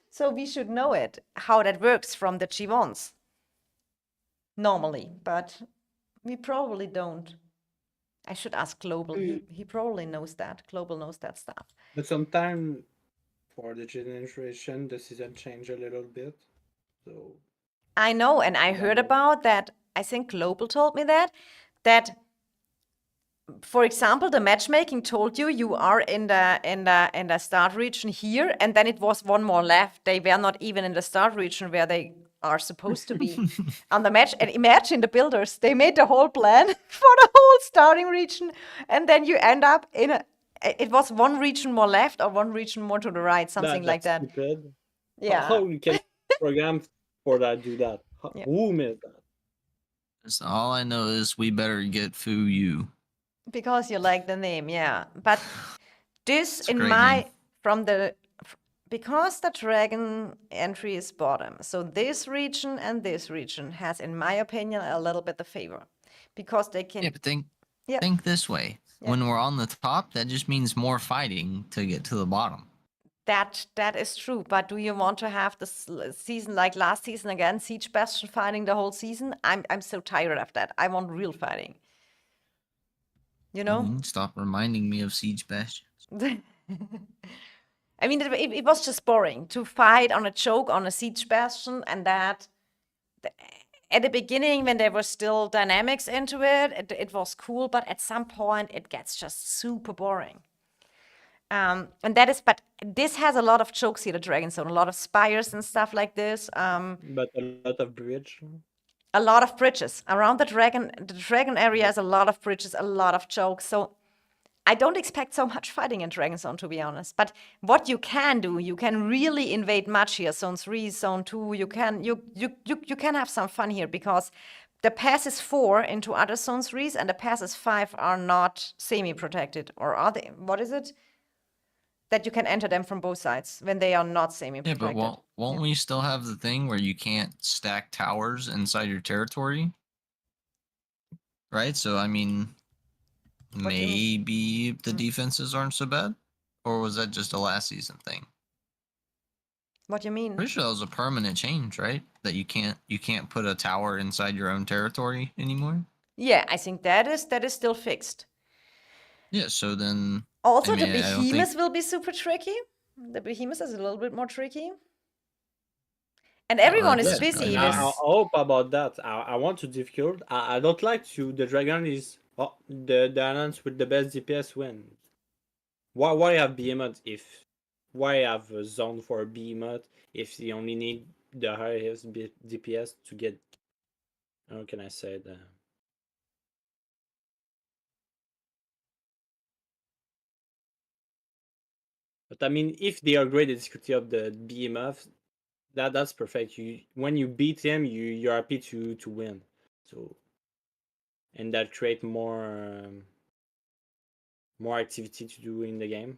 so we should know it, how that works from the G1s normally, but we probably don't. I should ask Global. He probably knows that. Global knows that stuff. But sometimes for the generation, the season change a little bit. So I know, and I heard about that. I think Global told me that for example, the matchmaking told you are in the start region here, and then it was one more left. They were not even in the start region where they are supposed to be on the match. And imagine the builders, they made the whole plan for the whole starting region, and then you end up in it was one region more left or one region more to the right, something like that. Stupid. Yeah. How you can program for that, do that? Yeah. Who made that? That's all I know is we better get Fu Yu. Because you like the name, yeah. But this It's a in great my name. because the dragon entry is bottom, so this region and this region has, in my opinion, a little bit of favor. Because they can Yeah, but think Yeah. think this way. Yeah. When we're on the top, that just means more fighting to get to the bottom. that is true, but do you want to have this season like last season again, Siege Bastion fighting the whole season? I'm so tired of that. I want real fighting. You know? Stop reminding me of Siege Bastions. I mean, it was just boring to fight on a choke on a Siege Bastion, and that at the beginning, when there was still dynamics into it, it was cool, but at some point it gets just super boring. And that is, but this has a lot of chokes here, the Dragon Zone, a lot of spires and stuff like this. But a lot of bridge. A lot of bridges around the dragon area has a lot of bridges, a lot of chokes. So I don't expect so much fighting in Dragon Zone, to be honest. But what you can do, you can really invade much here. Zone 3, Zone 2, you can have some fun here because the passes 4 into other Zone 3s and the passes 5 are not semi-protected. Or are they? What is it? That you can enter them from both sides when they are not Yeah, semi-protected. but won't we still have the thing where you can't stack towers inside your territory? Right? So, I mean, do you mean? maybe the defenses aren't so bad? Or was that just a last season thing? What do you mean? Pretty sure that was a permanent change, right? That you can't put a tower inside your own territory anymore? Yeah, I think that is still fixed. Yeah, so then Also, I mean, the I don't think- behemoth will be super tricky. The behemoth is a little bit more tricky. And everyone that's is Yes, busy and I with. hope about that. I want to difficult. I don't like to. The dragon is the alliance with the best DPS win. Why have behemoth if why have a zone for a behemoth if you only need the highest DPS to get? How can I say that? But I mean, if they upgrade the difficulty of the behemoth, that's perfect. You when you beat him, you're happy to win. So and that create more activity to do in the game.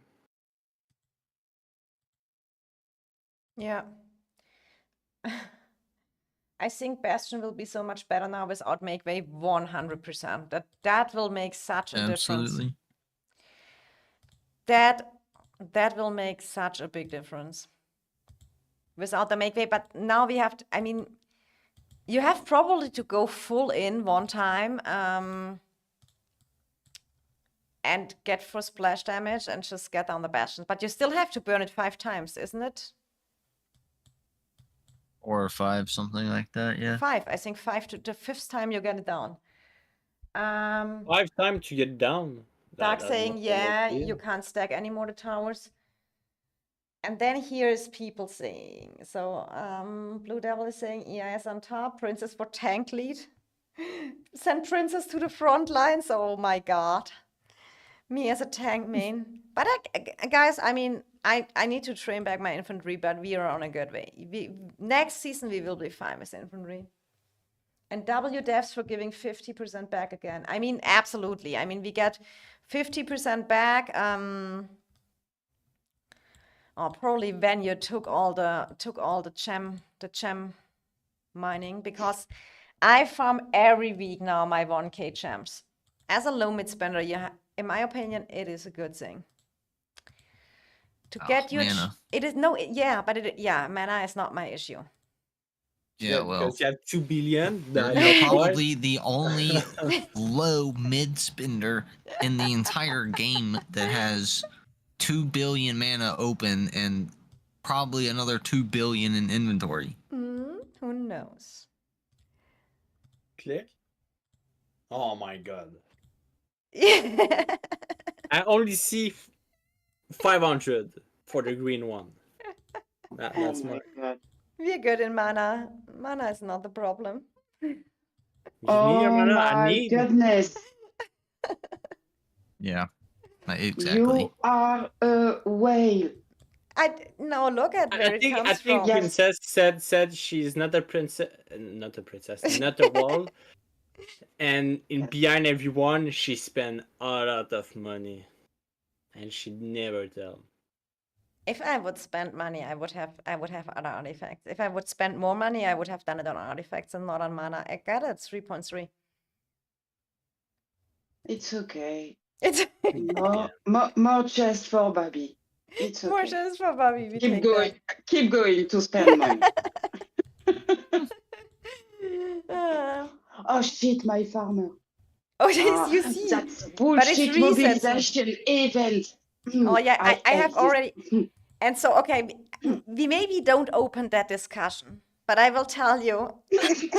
Yeah. I think Bastion will be so much better now without Make Way 100%. That will make such a difference. Absolutely. That will make such a big difference without the Make Way. But now we have to, I mean, you have probably to go full in one time and get for splash damage and just get down the Bastion. But you still have to burn it 5 times, isn't it? 4 or 5, something like that. Yeah. 5. I think 5 to the 5th time you get it down. 5 times to get down. Dark That's saying, not yeah, clear. you can't stack any more the towers. And then here's people saying, so Blue Devil is saying EIS on top, Princess for tank lead. Send Princess to the front lines. Oh my god. Me as a tank main. But guys, I mean, I need to train back my infantry, but we are on a good way. Next season we will be fine with infantry. And W devs for giving 50% back again. I mean, absolutely. I mean, we get 50% back. Probably when you took all the gem mining, because I farm every week now my 1k gems. As a low mid spender, in my opinion, it is a good thing. To get you, mana. it is no, yeah, but mana is not my issue. Yeah, well, because you have 2 billion. you're That's why. probably the only low mid spender in the entire game that has 2 billion mana open and probably another 2 billion in inventory. Who knows? Click. Oh my god. Yeah. I only see 500 for the green one. That's Oh my. my god. We're good in mana. Mana is not the problem. Give me your Oh mana. I my need. goodness. Yeah, exactly. You are a whale. No, look at where I it think comes think from. Yes. Princess said she's not a princess, not a wall, and behind everyone she spent a lot of money, and she'd never tell. If I would spend money, I would have other artifacts. If I would spend more money, I would have done it on artifacts and not on mana. I got it, 3.3. It's okay. It's More chest for Bobby. It's more okay. just for Bobby. We Keep take going. Keep going to spend money. that. Oh shit, my farmer. Oh, yes, you see. That's bullshit resets. mobilization event. Oh yeah, I have hate this. already. And so, okay, we maybe don't open that discussion, but I will tell you. Big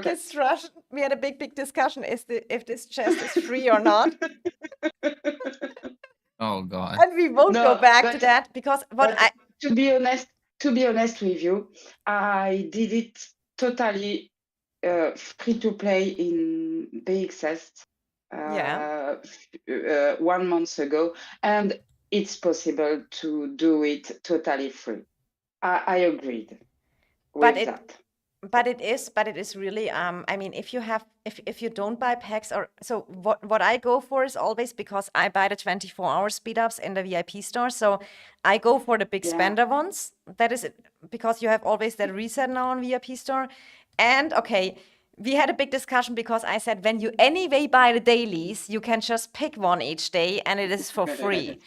discussion. We had a big discussion if this chest is free or not. Oh god. And we won't go back to that because to be honest with you, I did it totally free to play in BXS 1 month ago, and it's possible to do it totally free. I agreed with that. But it is really I mean, if you don't buy packs, or so what I go for is always, because I buy the 24-hour speed ups in the VIP store, so I go for the big spender ones. That is it, because you have always that reset now on VIP store. And okay, we had a big discussion because I said, when you anyway buy the dailies, you can just pick one each day and it is for free.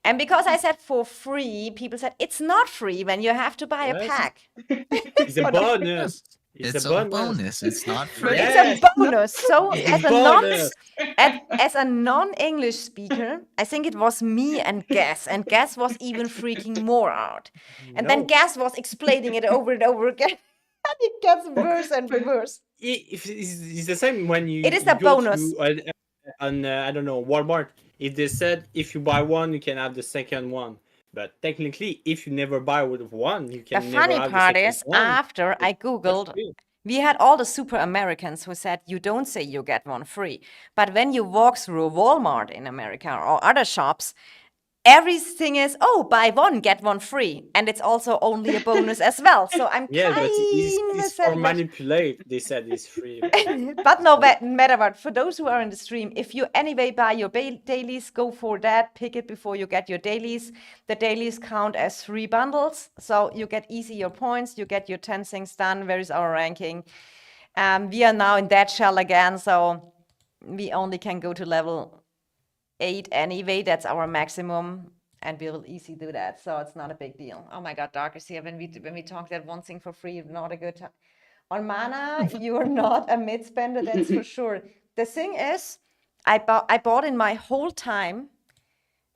And because I said for free, people said it's not free when you have to buy a pack. It's a bonus. It's a bonus. It's not free. It's Yes. a bonus. So It's as a a non bonus. as a non-English speaker, I think it was me and Gas was even freaking more out. And then No. Gas was explaining it over and over again. And it gets worse and worse. It's the same when you It is you a go bonus. to I don't know, Walmart. If they said if you buy one, you can have the second one. But technically, if you never buy with one, you The can never funny have the part second is, one. after I That's Googled, free. we had all the super Americans who said, you don't say you get one free. But when you walk through a Walmart in America or other shops, everything is, oh, buy one, get one free. And it's also only a bonus as well. So I'm Yeah, but it's kind of for sad. manipulate. They said it's free. But no matter what, for those who are in the stream, if you anyway buy your dailies, go for that. Pick it before you get your dailies. The dailies count as 3 bundles. So you get easy your points, you get your 10 things done. Where is our ranking? We are now in that shell again. So we only can go to level 8 anyway. That's our maximum. And we will easily do that. So it's not a big deal. Oh my God, Dark is here. When we talk that one thing for free, not a good time. On mana, you're not a mid spender, that's for sure. The thing is, I bought in my whole time.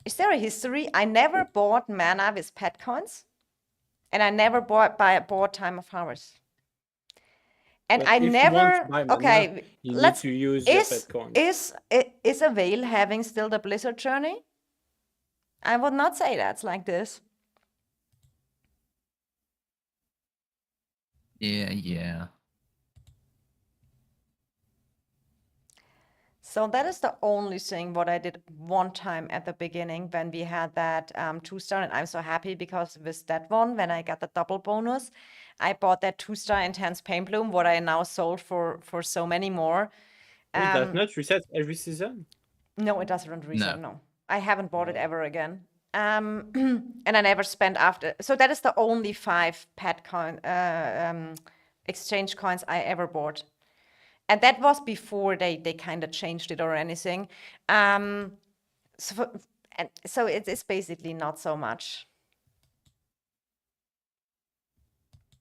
Is there a history? I never bought mana with pet coins, and I never bought Time of Harvest. And But I if you want never. to buy mana, Okay, you let's. need to use your Is pet coin. is a Veil having still the Blizzard journey? I would not say that's like this. Yeah. So that is the only thing what I did one time at the beginning when we had that 2-star, and I'm so happy because with that one, when I got the double bonus, I bought that 2-star Intense Pain Bloom, what I now sold for so many more. Wait, does not reset every season? No, it doesn't reset. No. No, I haven't bought it Oh. ever again. And I never spent after. So that is the only 5 pet coin exchange coins I ever bought. And that was before they kind of changed it or anything. So it is basically not so much.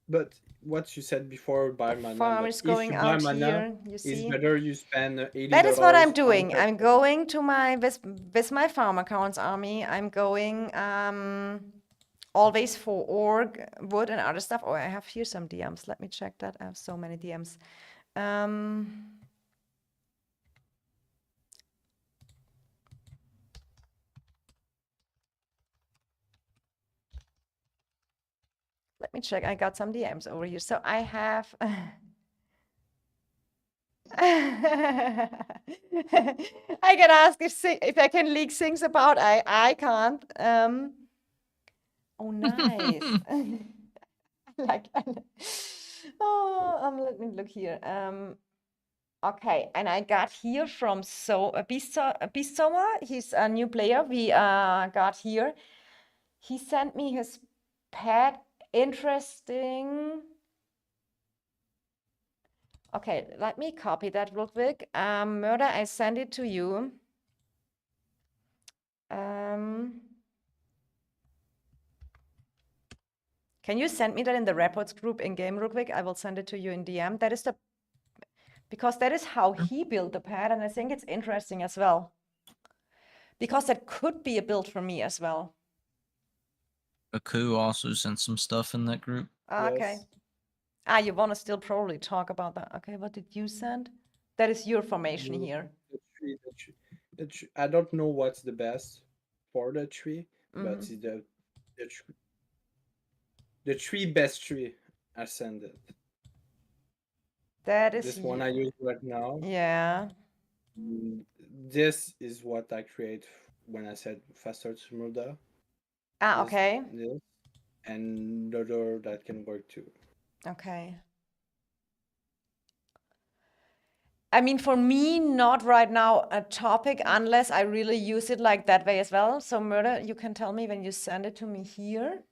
But what you said before, buy The mana. farm But is if going you buy out mana, here, you it's see. better you spend $80. That is what I'm on doing. pet I'm coin. going to my with my farm accounts army. I'm going always for org, wood, and other stuff. Oh, I have here some DMs. Let me check that. I have so many DMs. Let me check. I got some DMs over here. So I have. I get asked if I can leak things about. I can't. Oh, nice. like. Oh, let me look here. Okay, and I got here from Beast Soma. He's a new player. We got here. He sent me his pet. Interesting. Okay, let me copy that real quick. Murda, I send it to you. Can you send me that in the reports group in game real quick? I will send it to you in DM. Because that is how he built the pad, and I think it's interesting as well. Because that could be a build for me as well. Mickou also sent some stuff in that group. Okay. Yes. You want to still probably talk about that. Okay, what did you send? That is your formation here. The tree, I don't know what's the best for the tree, but it's the tree best tree I send it. That is This one I use right now. Yeah. This is what I create when I said faster to Murda. Okay. This and the other that can work too. Okay. I mean, for me, not right now a topic unless I really use it like that way as well. So Murda, you can tell me when you send it to me here.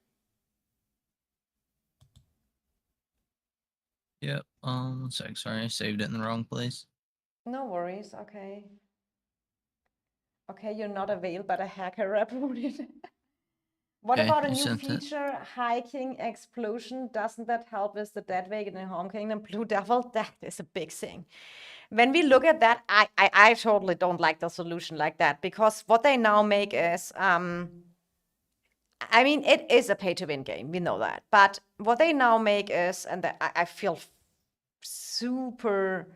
Yep. One sec. Sorry, I saved it in the wrong place. No worries. Okay. Okay, you're not a Veil, but a hacker uploaded. What Okay, about a you new sent it. feature, High King Explosion? Doesn't that help with the dead weight in the Home Kingdom? Blue Devil, that is a big thing. When we look at that, I totally don't like the solution like that, because what they now make is, I mean, it is a pay-to-win game, we know that. But what they now make is, and I feel super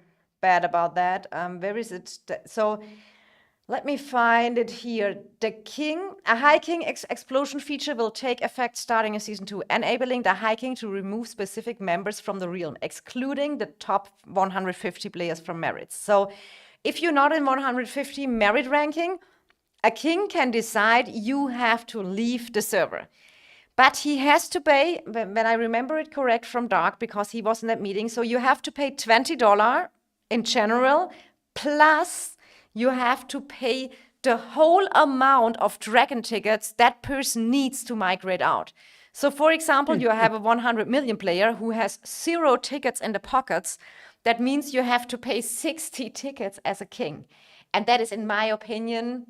bad about that. Where is it? So let me find it here. A High King explosion feature will take effect starting in season 2, enabling the High King to remove specific members from the realm, excluding the top 150 players from merits. So if you're not in 150 merit ranking, a king can decide you have to leave the server. But he has to pay, when I remember it correct from Dark, because he was in that meeting, so you have to pay $20 in general, plus you have to pay the whole amount of dragon tickets that person needs to migrate out. So for example, you have a 100 million player who has 0 tickets in the pockets. That means you have to pay 60 tickets as a king. And that is, in my opinion,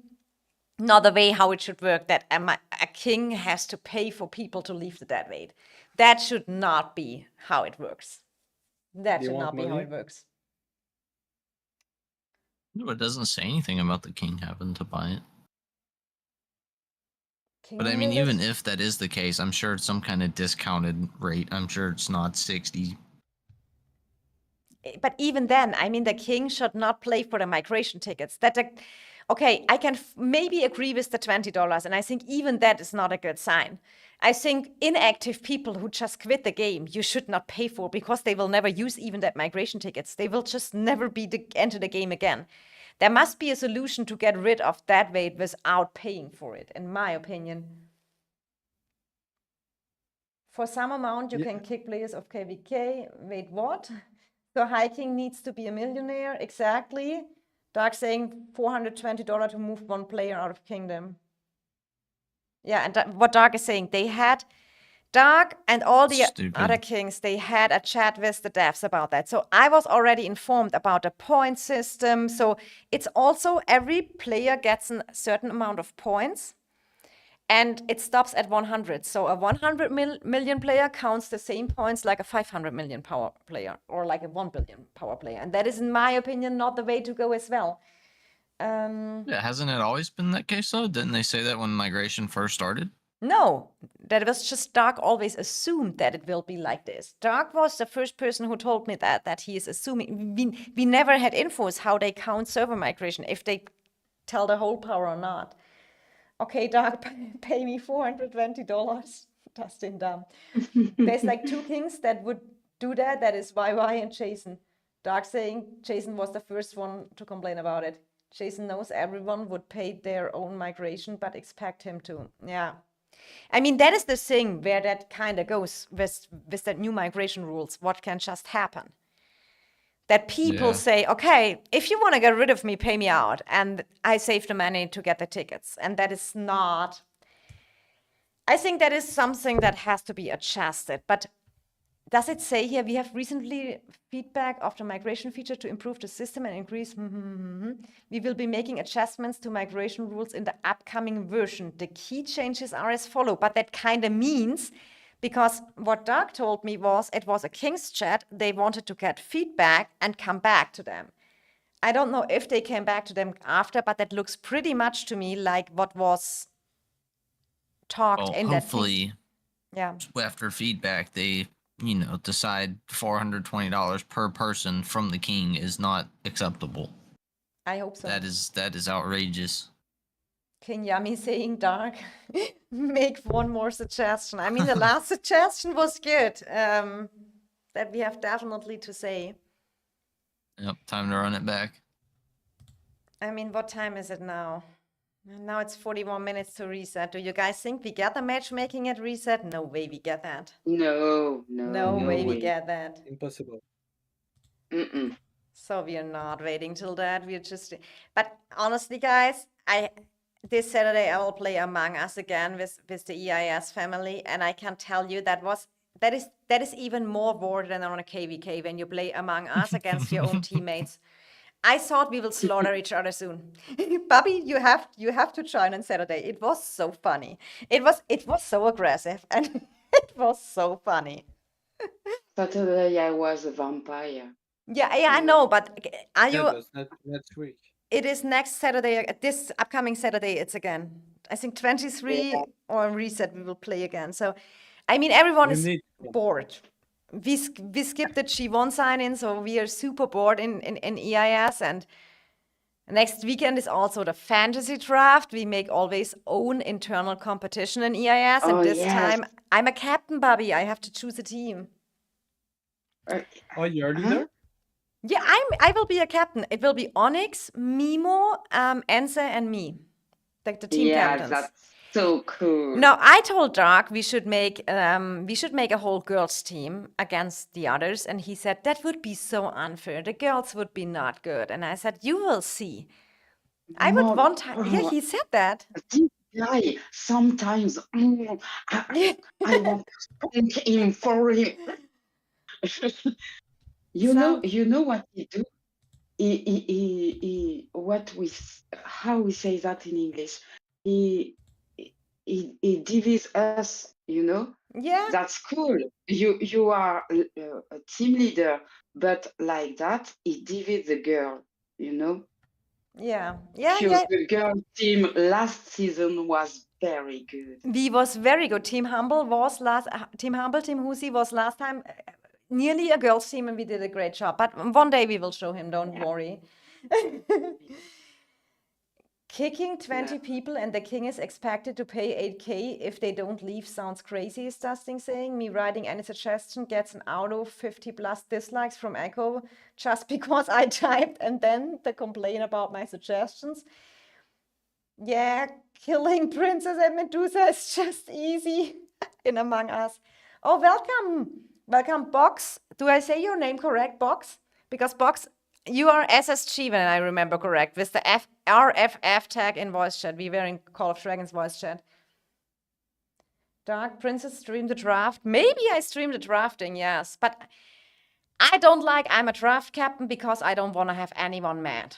not the way how it should work, that a king has to pay for people to leave the dead weight. That should not be how it works. That You should want not be how money? it works. No, it doesn't say anything about the king having to buy it. But I mean, even if that is the case, I'm sure it's some kind of discounted rate. I'm sure it's not 60. But even then, I mean, the king should not play for the migration tickets. Okay, I can maybe agree with the $20, and I think even that is not a good sign. I think inactive people who just quit the game, you should not pay for, because they will never use even that migration tickets. They will just never enter the game again. There must be a solution to get rid of that weight without paying for it, in my opinion. For some amount, you can kick players of KVK. Wait, what? So High King needs to be a millionaire, exactly. Dark saying $420 to move one player out of Kingdom. Yeah, and what Dark is saying, they had, Dark and all the Stupid. other kings, they had a chat with the devs about that. So I was already informed about the point system. So it's also every player gets a certain amount of points, and it stops at 100. So a 100 million player counts the same points like a 500 million power player, or like a 1 billion power player. And that is, in my opinion, not the way to go as well. Yeah, hasn't it always been that case though? Didn't they say that when migration first started? No, that was just Dark always assumed that it will be like this. Dark was the first person who told me that he is assuming. We never had infos how they count server migration, if they tell the whole power or not. Okay, Dark, pay me $420. Dustin dumb. There's like 2 kings that would do that. That is YY and Jason. Dark saying Jason was the first one to complain about it. Jason knows everyone would pay their own migration, but expect him to. Yeah. I mean, that is the thing where that kind of goes with that new migration rules. What can just happen? That people Yeah. say, okay, if you want to get rid of me, pay me out. And I save the money to get the tickets. And that is not, I think that is something that has to be adjusted. But does it say here, we have recently feedback of the migration feature to improve the system and increase, we will be making adjustments to migration rules in the upcoming version. The key changes are as follow, but that kind of means, because what Doug told me was, it was a King's chat, they wanted to get feedback and come back to them. I don't know if they came back to them after, but that looks pretty much to me like what was talked Well, in that hopefully, yeah. after feedback, they, decide $420 per person from the king is not acceptable. I hope so. That is outrageous. King Yummy saying Dark, make one more suggestion. I mean, the last suggestion was good. That we have definitely to say. Yep, time to run it back. I mean, what time is it now? Now it's 41 minutes to reset. Do you guys think we get the matchmaking at reset? No way we get that. No No way we way. get that. Impossible. Mm-mm. So we are not waiting till that. We're just. But honestly, guys, this Saturday I will play Among Us again with the EIS family, and I can tell you that is even more war than on a KVK when you play Among Us against your own teammates. I thought we will slaughter each other soon. Bobby, you have to join on Saturday. It was so funny. It was so aggressive and it was so funny. Saturday I was a vampire. Yeah, I know, but are Yeah, you? that's not next week. It is next Saturday. This upcoming Saturday, it's again. I think 23 or reset. We will play again. So, I mean, everyone You is need bored. We skipped the G1 sign-in, so we are super bored in EIS. And next weekend is also the fantasy draft. We make always own internal competition in EIS, and Oh this yes. time I'm a captain, Bobby. I have to choose a team. Oh, you're a Huh? leader? Yeah, I will be a captain. It will be Onyx, Mimo, Ense, and me, like the team Yeah, captains. that's so cool. No, I told Doc we should make a whole girls team against the others, and he said that would be so unfair. The girls would be not good, and I said you will see. I would Mom, want time. Yeah, he said that. this guy sometimes I want to spank him for him. So You know what he do? How we say that in English? He he divides us, you know? yeah, That's cool. You are a team leader, but like that, he divides the girl, you know? yeah, yeah, Because yeah. the girl team last season was very good. We was very good. Team Humble was last. Team Humble, Team Husi was last time nearly a girls team, and we did a great job. But one day we will show him. Don't worry. Kicking 20 people and the king is expected to pay 8K if they don't leave sounds crazy, is Dustin saying. Me writing any suggestion gets an auto 50 plus dislikes from Echo just because I typed and then the complain about my suggestions. Yeah, killing Princess and Medusa is just easy in Among Us. Oh, welcome. Welcome, Box. Do I say your name correct, Box? Because Box, you are SSG, when I remember correct, with the RFF tag in voice chat. We were in Call of Dragons voice chat. Dark Princess streamed the draft. Maybe I streamed the drafting, yes. But I don't like I'm a draft captain because I don't want to have anyone mad.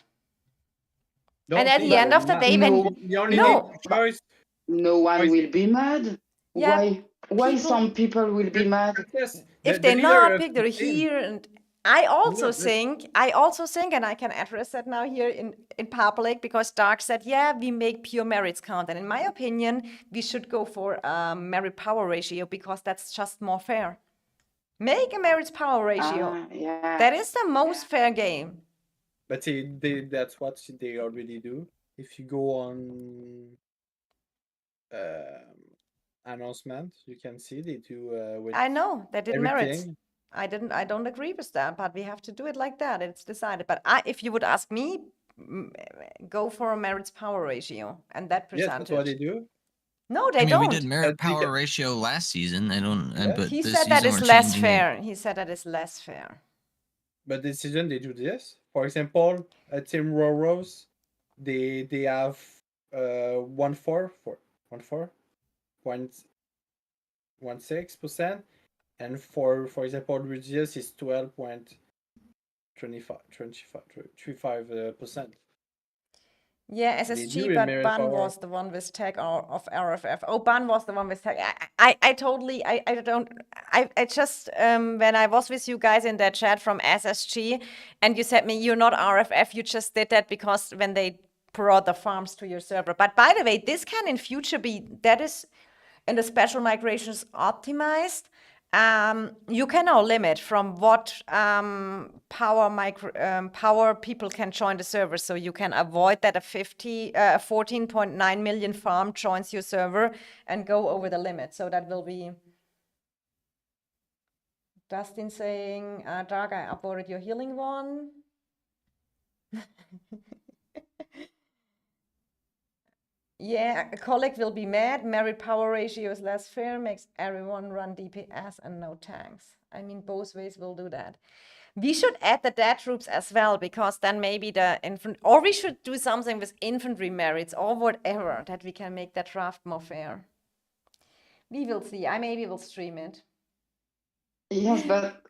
And at the end of the day, when you only no, need choice. No one Choice. will be mad. yeah, Why people, some people will be mad? Yes, if the they're leader not of big, the they're team. here. And I also No, think, and I can address that now here in public, because Dark said, yeah, we make pure merits count. And in my opinion, we should go for a merit power ratio because that's just more fair. Make a merits power ratio. Yeah. That is the most fair game. But see, that's what they already do. If you go on announcement, you can see they do with I know they did merits. everything. I don't agree with that, but we have to do it like that. It's decided. But if you would ask me, go for a merits power ratio and that Yes, percentage. that's what they do. No, they I mean, don't. we did merit But they power don't- ratio last season. I don't, Yeah. but He this said that season is we're less changing it. fair. He said that is less fair. But this season they do this. For example, at Team Rose, they have 1.16%, and for example, Regius is 12.35%. Yeah, They SSG, do in but merit Ban power. was the one with tag of RFF. Oh, Ban was the one with tag. I totally, I don't, I just, when I was with you guys in that chat from SSG, and you said me, you're not RFF, you just did that because when they brought the farms to your server. But by the way, this can in future be, that is, in the special migrations optimized. You can now limit from what power people can join the server, so you can avoid that a 14.9 million farm joins your server and go over the limit. So that will be Dustin saying, Dark, I upvoted your healing one. Yeah, a colleague will be mad. Merit power ratio is less fair, makes everyone run DPS and no tanks. I mean, both ways will do that. We should add the dead troops as well, because then maybe the infantry, or we should do something with infantry merits or whatever, that we can make that draft more fair. We will see. I maybe will stream it. Yes, but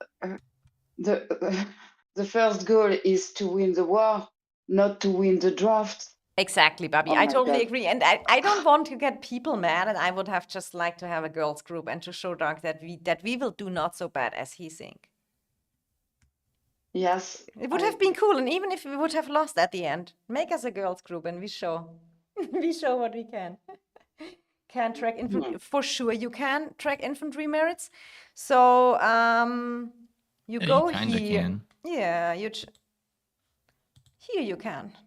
the The first goal is to win the war, not to win the draft. Exactly, Bobby. Oh I my totally God. agree. And I don't want to get people mad, and I would have just liked to have a girls group and to show Doug that we will do not so bad as he think. Yes, It would I have been agree. cool, and even if we would have lost at the end, make us a girls group and we show we show what we can. Can track infantry for sure. You can track infantry merits. So you Yeah, you go kind of here. can. Yeah, here you can.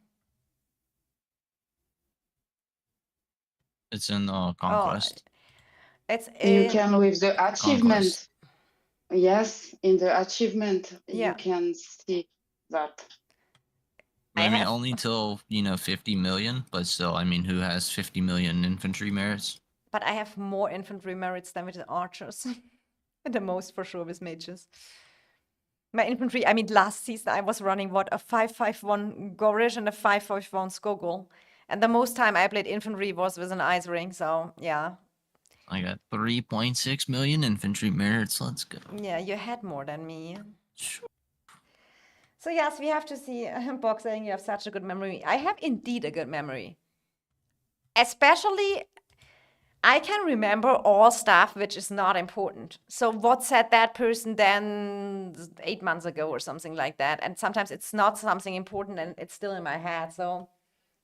It's in Oh, Conquest. it's You in can with the Conquest. achievement. Yes, in the achievement, Yeah. you can see that. I I mean, have- only till 50 million, but still, I mean, who has 50 million infantry merits? But I have more infantry merits than with the archers. The most for sure with mages. My infantry, I mean, last season I was running what, a 5-5-1 Gorish and a 5-5-1 Skogul. And the most time I played infantry was with an ice ring, so yeah. I got 3.6 million infantry merits. Let's go. Yeah, you had more than me. Sure. So yes, we have to see. Bog saying you have such a good memory. I have indeed a good memory. Especially, I can remember all stuff which is not important. So what said that person then 8 months ago or something like that? And sometimes it's not something important and it's still in my head. So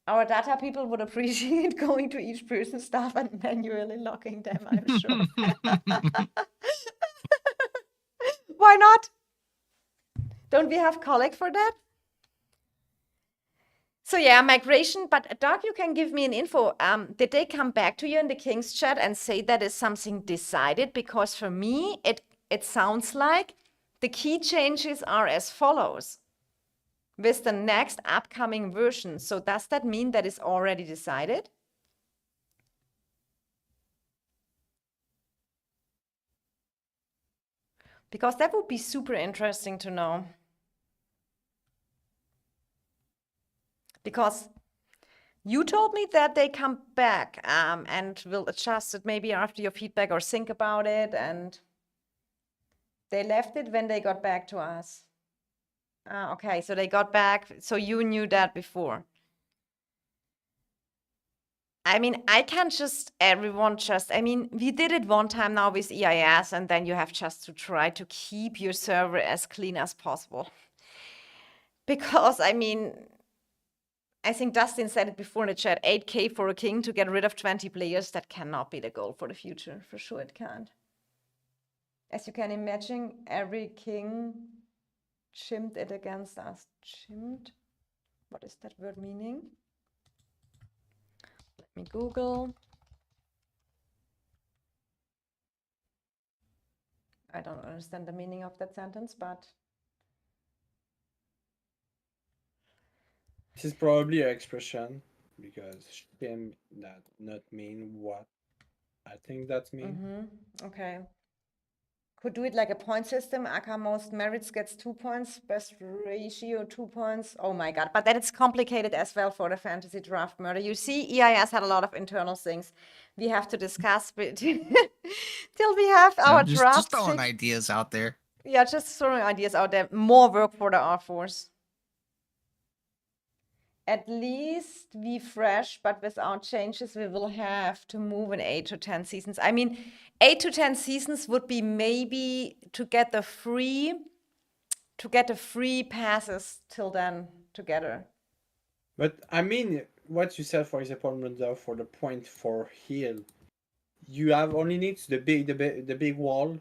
our data people would appreciate going to each person's stuff and manually logging them, I'm sure. Why not? Don't we have Colic for that? So yeah, migration, but Doc, you can give me an info. Did they come back to you in the King's chat and say that is something decided? Because for me, it sounds like the key changes are as follows with the next upcoming version. So does that mean that is already decided? Because that would be super interesting to know. Because you told me that they come back and will adjust it maybe after your feedback or think about it. And they left it when they got back to us. Okay, so they got back. So you knew that before. I mean, I can't just, I mean, we did it one time now with EIS, and then you have just to try to keep your server as clean as possible. Because, I mean, I think Dustin said it before in the chat, 8K for a king to get rid of 20 players, that cannot be the goal for the future. For sure it can't. As you can imagine, every king chimped it against us. Chimped? What is that word meaning? Let me Google. I don't understand the meaning of that sentence, but This is probably an expression because shim that not mean what I think that mean. okay. Could do it like a point system. Aka most merits gets 2 points, best ratio 2 points. Oh my god, but then it's complicated as well for the fantasy draft murder. You see, EIS had a lot of internal things we have to discuss till we have our draft. Just throwing ideas out there. Yeah, just throwing ideas out there. More work for the R-Force. At least we fresh, but without changes, we will have to move in 8 to 10 seasons. I mean, 8 to 10 seasons would be maybe to get the free passes till then together. But I mean, what you said, for example, Murda, for the point for heal, you have only needs the big wall,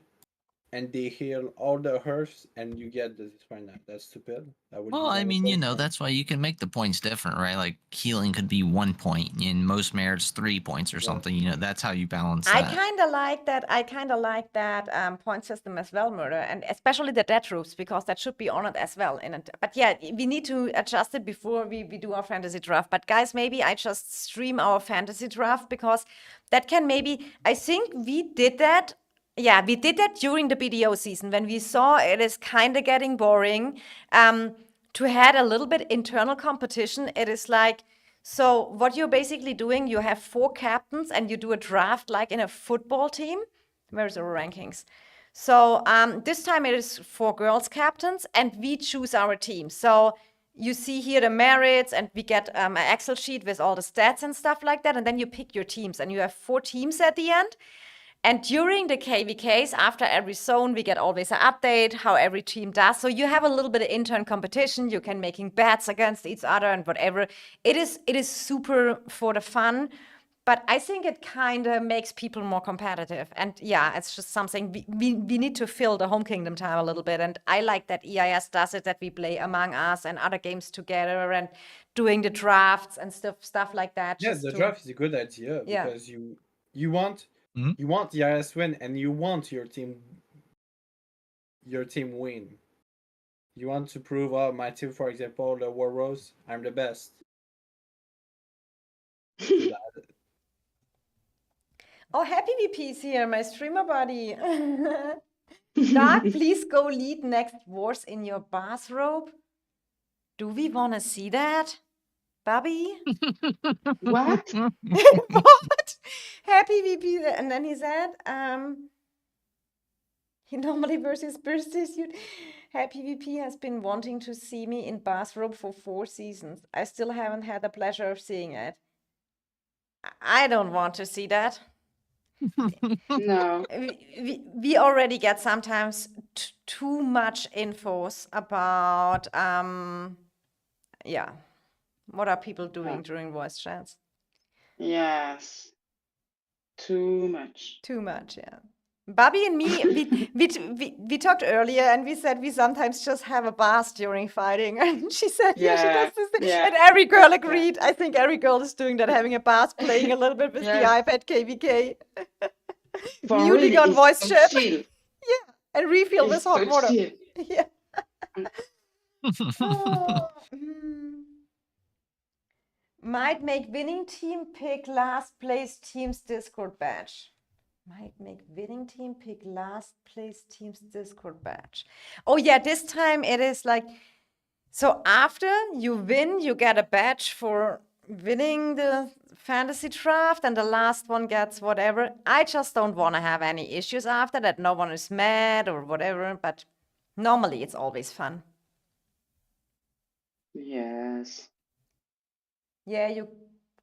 and they heal all the hearths, and you get this point. That's stupid. That would Well, be I one mean, point. that's why you can make the points different, right? Like healing could be 1 point, and most merits 3 points or something. That's how you balance that. I kind of like that. I kind of like that point system as well, Murder, and especially the dead troops, because that should be honored as well. But yeah, we need to adjust it before we do our fantasy draft. But guys, maybe I just stream our fantasy draft because that can maybe. I think we did that. Yeah, we did that during the BDO season when we saw it is kind of getting boring. To have a little bit internal competition, it is like. So what you're basically doing, you have 4 captains and you do a draft like in a football team. Where's our rankings? So this time it is 4 girls captains, and we choose our team. So you see here the merits, and we get an Excel sheet with all the stats and stuff like that, and then you pick your teams, and you have 4 teams at the end. And during the KVKs, after every zone, we get always an update how every team does. So you have a little bit of intern competition. You can making bets against each other and whatever. It is super for the fun, but I think it kind of makes people more competitive. And yeah, it's just something we need to fill the home kingdom time a little bit. And I like that EIS does it, that we play Among Us and other games together and doing the drafts and stuff like that. Yeah, just the to- draft is a good idea Yeah. because you want Mhm. you want the IS win and you want your team win. You want to prove, oh, my team, for example, the War Rose, I'm the best. Oh, Happy VP's here, my streamer buddy. Doc, please go lead next wars in your bathrobe. Do we want to see that, Bobby? What? What? Happy VP, and then he said, he normally wears his birthday suit. Happy VP has been wanting to see me in bathrobe for 4 seasons. I still haven't had the pleasure of seeing it. I don't want to see that. No. We already get sometimes too much infos about yeah, what are people doing during voice chats. Yes. Too much. Too much, yeah. Bobby and me, we talked earlier, and we said we sometimes just have a bath during fighting. And she said, yeah, she does this thing. Yeah. And every girl agreed. I think every girl is doing that, having a bath, playing a little bit with the Yeah. iPad KVK, For muting really, on it's voice so chat, chill. and refill with It's hot so water. chill. Yeah. Oh, Might make winning team pick last place team's Discord badge. Might make winning team pick last place team's Discord badge. Oh yeah, this time it is like, so after you win, you get a badge for winning the fantasy draft, and the last one gets whatever. I just don't want to have any issues after that. No one is mad or whatever, but normally it's always fun. Yes. Yeah, you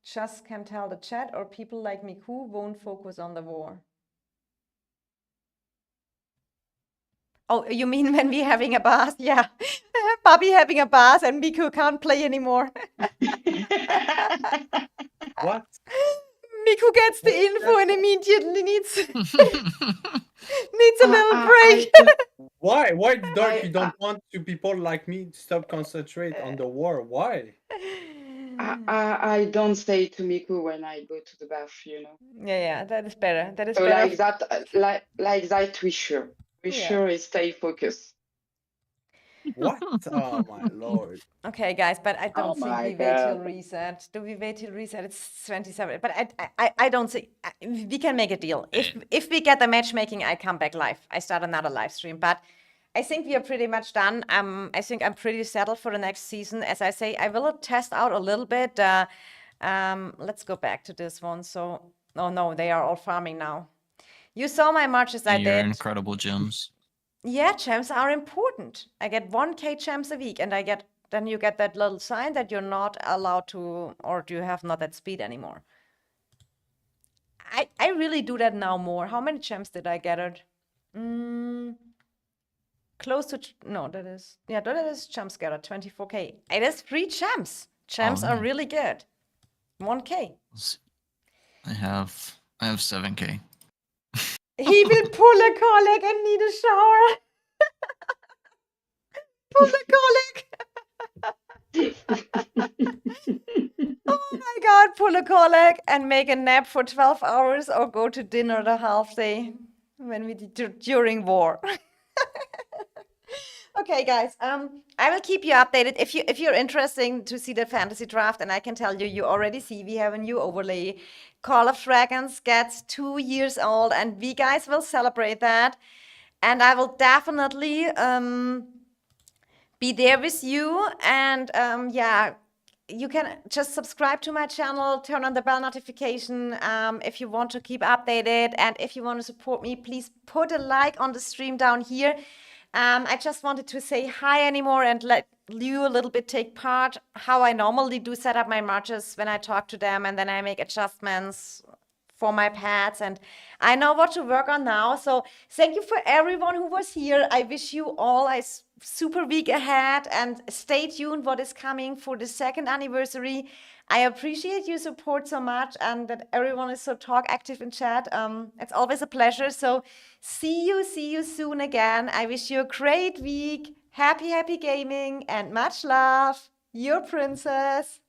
just can tell the chat, or people like Mickou won't focus on the war. Oh, you mean when we're having a bath? Yeah. Bobby having a bath and Mickou can't play anymore. What? Mickou gets the info and immediately needs a little break. Why? Why, Dark, I- you don't want to people like me to stop concentrate on the war? Why? I don't say to Miku when I go to the bath, you know. Yeah, that is better. That is So better. like that, like that, we sure Yeah. stay focused. What? Oh my lord. Okay, guys, but I don't Oh think my we wait till God. reset. Do we wait till reset? It's 27. But I don't think we can make a deal. If we get the matchmaking, I come back live. I start another live stream. But I think we are pretty much done. I think I'm pretty settled for the next season. As I say, I will test out a little bit. Let's go back to this one. So, oh no, they are all farming now. You saw my marches I Your did. incredible gems. Yeah, gems are important. I get 1k gems a week, and then you get that little sign that you're not allowed to, or you have not that speed anymore. I really do that now more. How many gems did I gather? Close to, no, that is gems gathered, 24k. It is 3 gems. Gems are nice. really good. 1k. I have 7k. He will pull a colic and need a shower. Pull a colic. Oh my God, pull a colic and make a nap for 12 hours or go to dinner the half day when we did during war. Okay, guys. I will keep you updated if you're interested to see the fantasy draft, and I can tell you, you already see we have a new overlay. Call of Dragons gets 2 years old, and we guys will celebrate that. And I will definitely be there with you. And yeah, you can just subscribe to my channel, turn on the bell notification if you want to keep updated. And if you want to support me, please put a like on the stream down here. I just wanted to say hi anymore and let you a little bit take part how I normally do set up my marches when I talk to them, and then I make adjustments for my pets, and I know what to work on now. So thank you for everyone who was here. I wish you all a super week ahead, and stay tuned what is coming for the 2nd anniversary. I appreciate your support so much, and that everyone is so talk active in chat. It's always a pleasure. So see you soon again. I wish you a great week. Happy gaming and much love. Your princess.